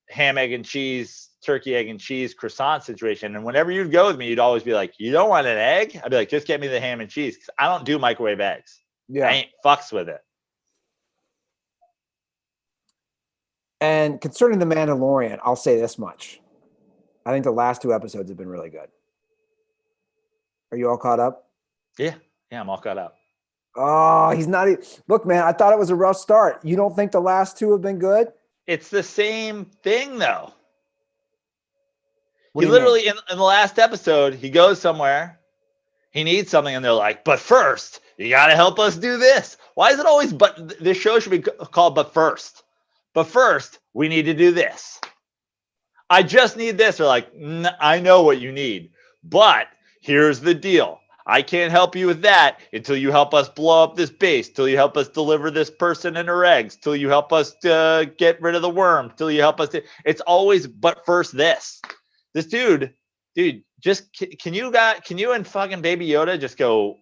ham, egg, and cheese, turkey, egg, and cheese croissant situation. And whenever you'd go with me, you'd always be like, "You don't want an egg?" I'd be like, "Just get me the ham and cheese," because I don't do microwave eggs.
Yeah,
I ain't fucks with it.
And concerning the Mandalorian, I'll say this much: I think the last 2 episodes have been really good. Are you all caught up?
Yeah, I'm all caught up.
Oh, he's not. Look, man, I thought it was a rough start. You don't think the last 2 have been good?
It's the same thing, though.
What
He
do you
literally,
mean?
in the last episode, he goes somewhere, he needs something, and they're like, "But first, you got to help us do this." Why is it always, but this show should be called But First. But first, we need to do this. I just need this. They're like, "I know what you need, but here's the deal. I can't help you with that until you help us blow up this base, till you help us deliver this person and her eggs, till you help us get rid of the worm, till you help us. It's always, but first this. This dude, just can you and fucking Baby Yoda just go.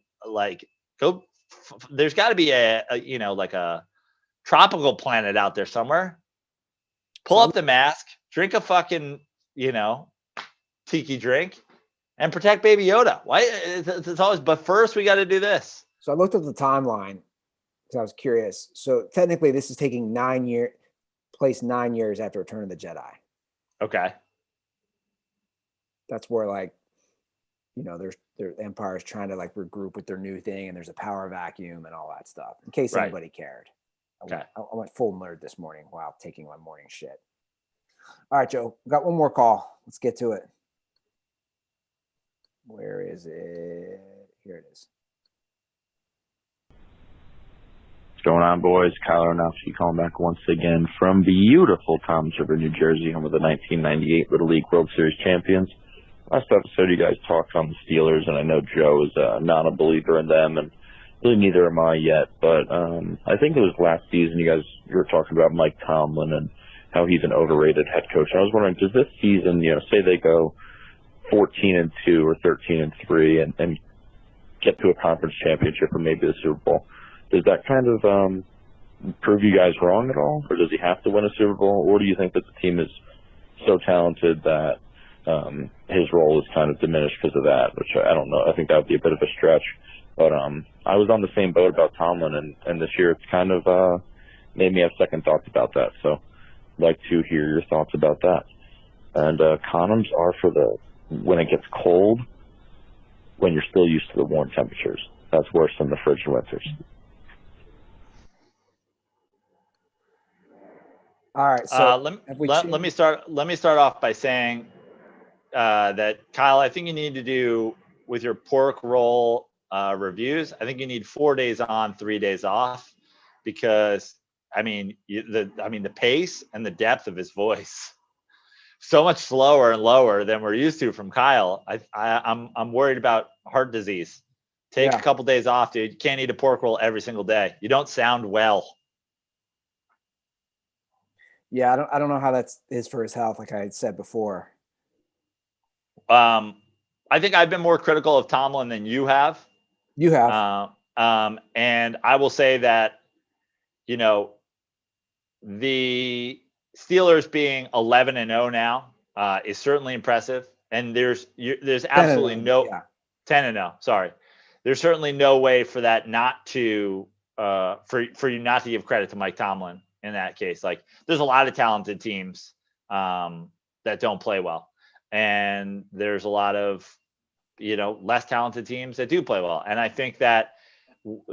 There's got to be like a tropical planet out there somewhere. Pull up the mask, drink a fucking, tiki drink, and protect Baby Yoda. Why? It's always, but first we got to do this.
So I looked at the timeline because I was curious. So technically, this is taking 9 years after Return of the Jedi.
Okay.
That's where their Empire's trying to regroup with their new thing, and there's a power vacuum and all that stuff. In case anybody cared.
Okay.
I went full nerd this morning while taking my morning shit. All right, Joe, got one more call. Let's get to it. Where is it? Here it is.
What's going on, boys? Kyle Aronofsky calling back once again from beautiful Toms River, New Jersey, home of the 1998 Little League World Series champions. Last episode, you guys talked on the Steelers, and I know Joe is not a believer in them, and really neither am I yet. But I think it was last season you were talking about Mike Tomlin and how he's an overrated head coach. I was wondering, does this season, say they go 14-2 or 13-3 and get to a conference championship or maybe the Super Bowl, does that kind of prove you guys wrong at all? Or does he have to win a Super Bowl? Or do you think that the team is so talented that his role is kind of diminished because of that? Which I don't know. I think that would be a bit of a stretch. But I was on the same boat about Tomlin, and this year it's kind of made me have second thoughts about that. So I'd like to hear your thoughts about that. And condoms are for when it gets cold, when you're still used to the warm temperatures. That's worse than the frigid winters.
All right. So
let me start off by saying that, Kyle, I think you need to do with your pork roll reviews. I think you need 4 days on, 3 days off, because the pace and the depth of his voice so much slower and lower than we're used to from Kyle. I'm worried about heart disease. Take a couple days off, dude. You can't eat a pork roll every single day. You don't sound well.
Yeah, I don't know how that is for his health, like I had said before.
I think I've been more critical of Tomlin than you have.
You have.
And I will say that, the Steelers being 11-0 now is certainly impressive. And there's absolutely 10-0. Sorry. There's certainly no way for that not to for you not to give credit to Mike Tomlin in that case. Like, there's a lot of talented teams that don't play well. and there's a lot of, less talented teams that do play well. And I think that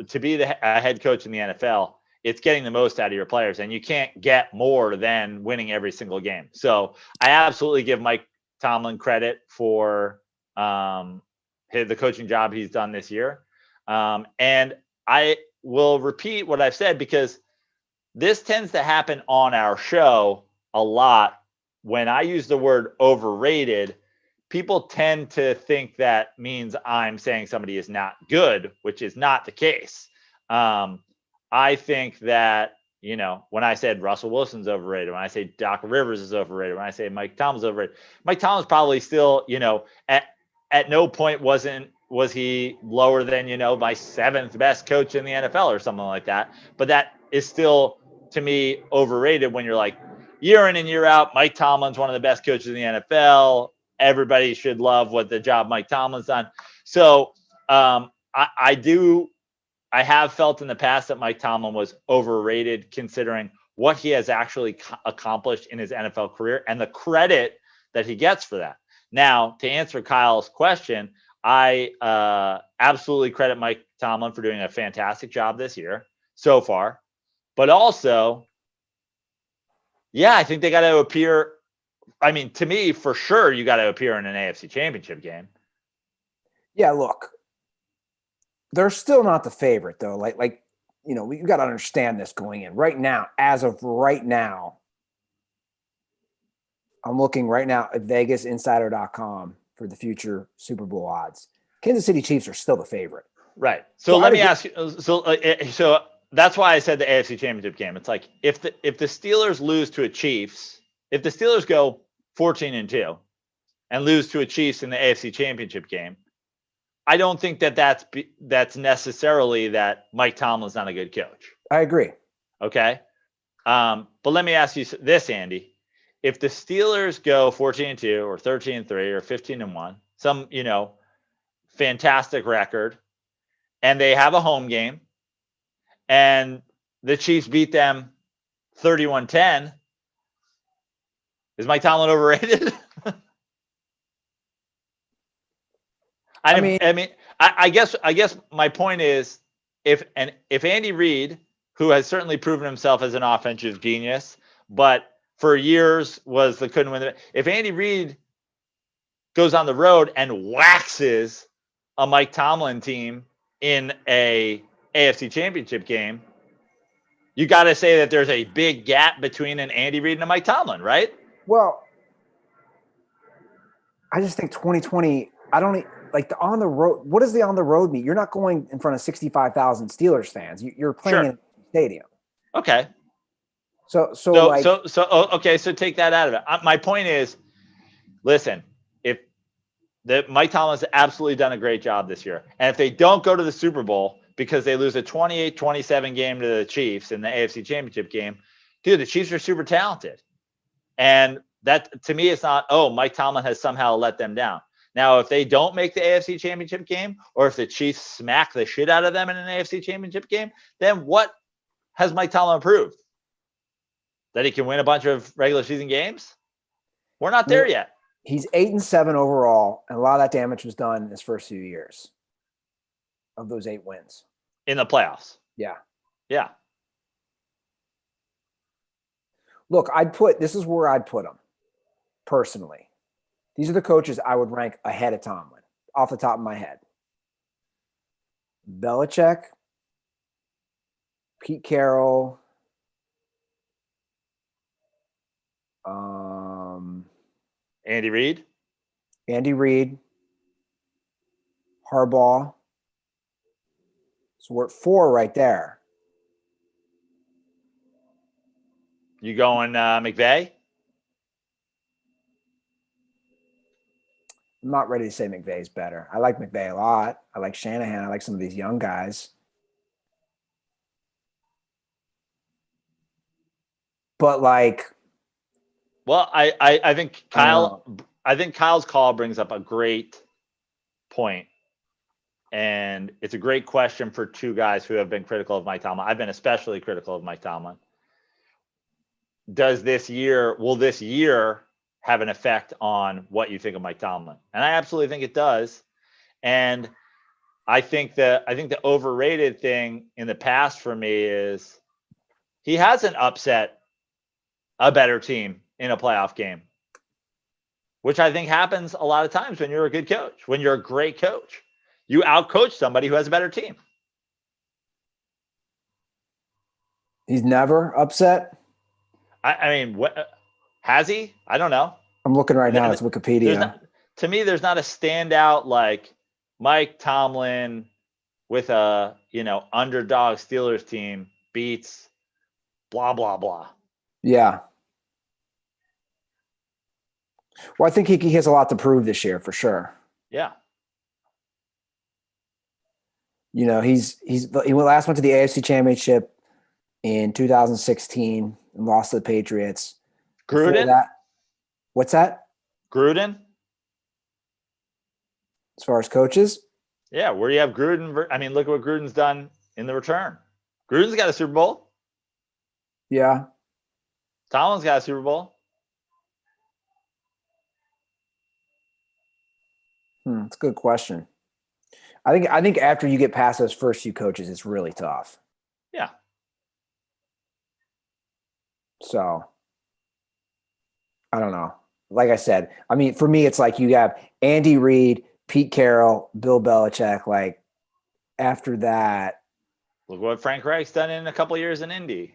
to be a head coach in the NFL, it's getting the most out of your players, and you can't get more than winning every single game. So I absolutely give Mike Tomlin credit for the coaching job he's done this year. And I will repeat what I've said, because this tends to happen on our show a lot. When I use the word overrated, people tend to think that means I'm saying somebody is not good, which is not the case. I think that, when I said Russell Wilson's overrated, when I say Doc Rivers is overrated, when I say Mike Tomlin's overrated, Mike Tomlin's probably still, at no point was he lower than, my 7th best coach in the NFL or something like that. But that is still, to me, overrated when you're like, year in and year out, Mike Tomlin's one of the best coaches in the NFL. Everybody should love what the job Mike Tomlin's done. So I have felt in the past that Mike Tomlin was overrated, considering what he has actually accomplished in his NFL career and the credit that he gets for that. Now, to answer Kyle's question, I absolutely credit Mike Tomlin for doing a fantastic job this year so far. But also, I think they got to appear. I mean, to me, for sure, you got to appear in an AFC Championship game.
Yeah, look, they're still not the favorite, though. You got to understand this going in right now. As of right now, I'm looking right now at VegasInsider.com for the future Super Bowl odds. Kansas City Chiefs are still the favorite.
Right. So let me ask you. So that's why I said the AFC Championship game. It's like if the Steelers lose to a Chiefs, if the Steelers go 14-2 and lose to a Chiefs in the AFC Championship game, I don't think that's necessarily that Mike Tomlin's not a good coach.
I agree.
Okay. But let me ask you this, Andy. If the Steelers go 14-2 or 13-3 or 15-1, some, fantastic record, and they have a home game, and the Chiefs beat them 31-10, is Mike Tomlin overrated? I guess my point is, if Andy Reid, who has certainly proven himself as an offensive genius, but for years couldn't win if Andy Reid goes on the road and waxes a Mike Tomlin team in a AFC Championship game, you got to say that there's a big gap between an Andy Reid and a Mike Tomlin, right?
Well, I just think 2020, I don't like the on the road. What does the on the road mean? You're not going in front of 65,000 Steelers fans. You're playing in a stadium.
Okay.
So
take that out of it. My point is, listen, if Mike Tomlin's absolutely done a great job this year, and if they don't go to the Super Bowl because they lose a 28-27 game to the Chiefs in the AFC Championship game, dude, the Chiefs are super talented. And that, to me, it's not, Mike Tomlin has somehow let them down. Now, if they don't make the AFC Championship game, or if the Chiefs smack the shit out of them in an AFC Championship game, then what has Mike Tomlin proved? That he can win a bunch of regular season games? We're not there yet.
He's 8-7 overall, and a lot of that damage was done in his first few years of those 8 wins.
In the playoffs.
Yeah.
Yeah.
Look, this is where I'd put him, personally. These are the coaches I would rank ahead of Tomlin, off the top of my head. Belichick, Pete Carroll,
Andy Reid,
Harbaugh. So we're at 4 right there.
You going McVay?
I'm not ready to say McVay's better. I like McVay a lot. I like Shanahan. I like some of these young guys. But
well, I think Kyle's call brings up a great point. And it's a great question for two guys who have been critical of Mike Tomlin. I've been especially critical of Mike Tomlin. Will this year have an effect on what you think of Mike Tomlin. And I absolutely think it does. And I think the overrated thing in the past for me is he hasn't upset a better team in a playoff game, which I think happens a lot of times when you're a good coach, when you're a great coach. You outcoach somebody who has a better team.
He's never upset?
I mean, what has he? I don't know.
I'm looking right now. It's Wikipedia.
To me, there's not a standout like Mike Tomlin with a, underdog Steelers team beats blah, blah, blah.
Yeah. Well, I think he has a lot to prove this year for sure.
Yeah.
He last went to the AFC Championship in 2016 and lost to the Patriots.
Gruden?
What's that?
Gruden?
As far as coaches?
Yeah, where do you have Gruden? I mean, look at what Gruden's done in the return. Gruden's got a Super Bowl.
Yeah.
Tomlin's got a Super Bowl.
That's a good question. I think after you get past those first few coaches, it's really tough.
Yeah.
So, I don't know. Like I said, I mean, for me, it's like you have Andy Reid, Pete Carroll, Bill Belichick. Like, after that.
Look what Frank Reich's done in a couple of years in Indy.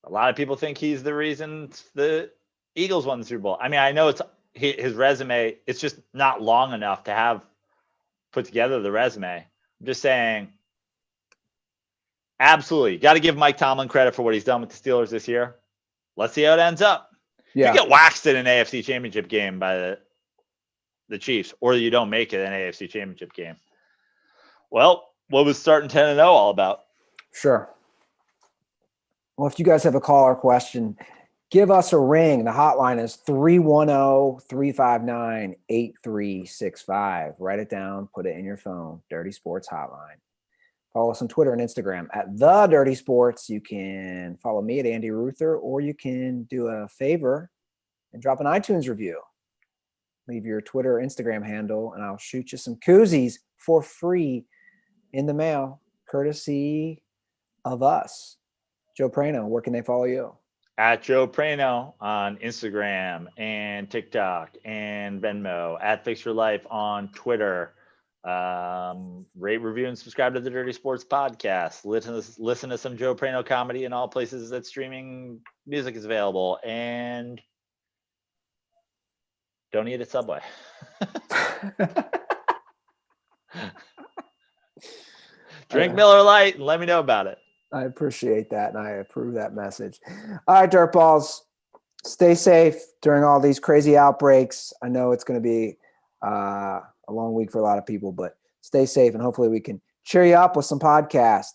A lot of people think he's the reason the Eagles won the Super Bowl. I mean, I know it's his resume. It's just not long enough to have put together the resume. I'm just saying, absolutely. Got to give Mike Tomlin credit for what he's done with the Steelers this year. Let's see how it ends up.
Yeah.
You get waxed in an AFC Championship game by the Chiefs, or you don't make it an AFC Championship game. Well, what was starting 10-0 all about?
Sure. Well, if you guys have a call or question, give us a ring. The hotline is 310-359-8365. Write it down. Put it in your phone. Dirty Sports Hotline. Follow us on Twitter and Instagram at The Dirty Sports. You can follow me at Andy Ruther, or you can do a favor and drop an iTunes review. Leave your Twitter or Instagram handle, and I'll shoot you some koozies for free in the mail, courtesy of us. Joe Prano, where can they follow you?
At Joe Prano on Instagram and TikTok and Venmo. At Fix Your Life on Twitter. Rate, review, and subscribe to the Dirty Sports Podcast. Listen to some Joe Prano comedy in all places that streaming music is available. And don't eat at Subway. Drink Miller Lite and let me know about it.
I appreciate that, and I approve that message. All right, Dirtballs, stay safe during all these crazy outbreaks. I know it's going to be a long week for a lot of people, but stay safe, and hopefully we can cheer you up with some podcasts.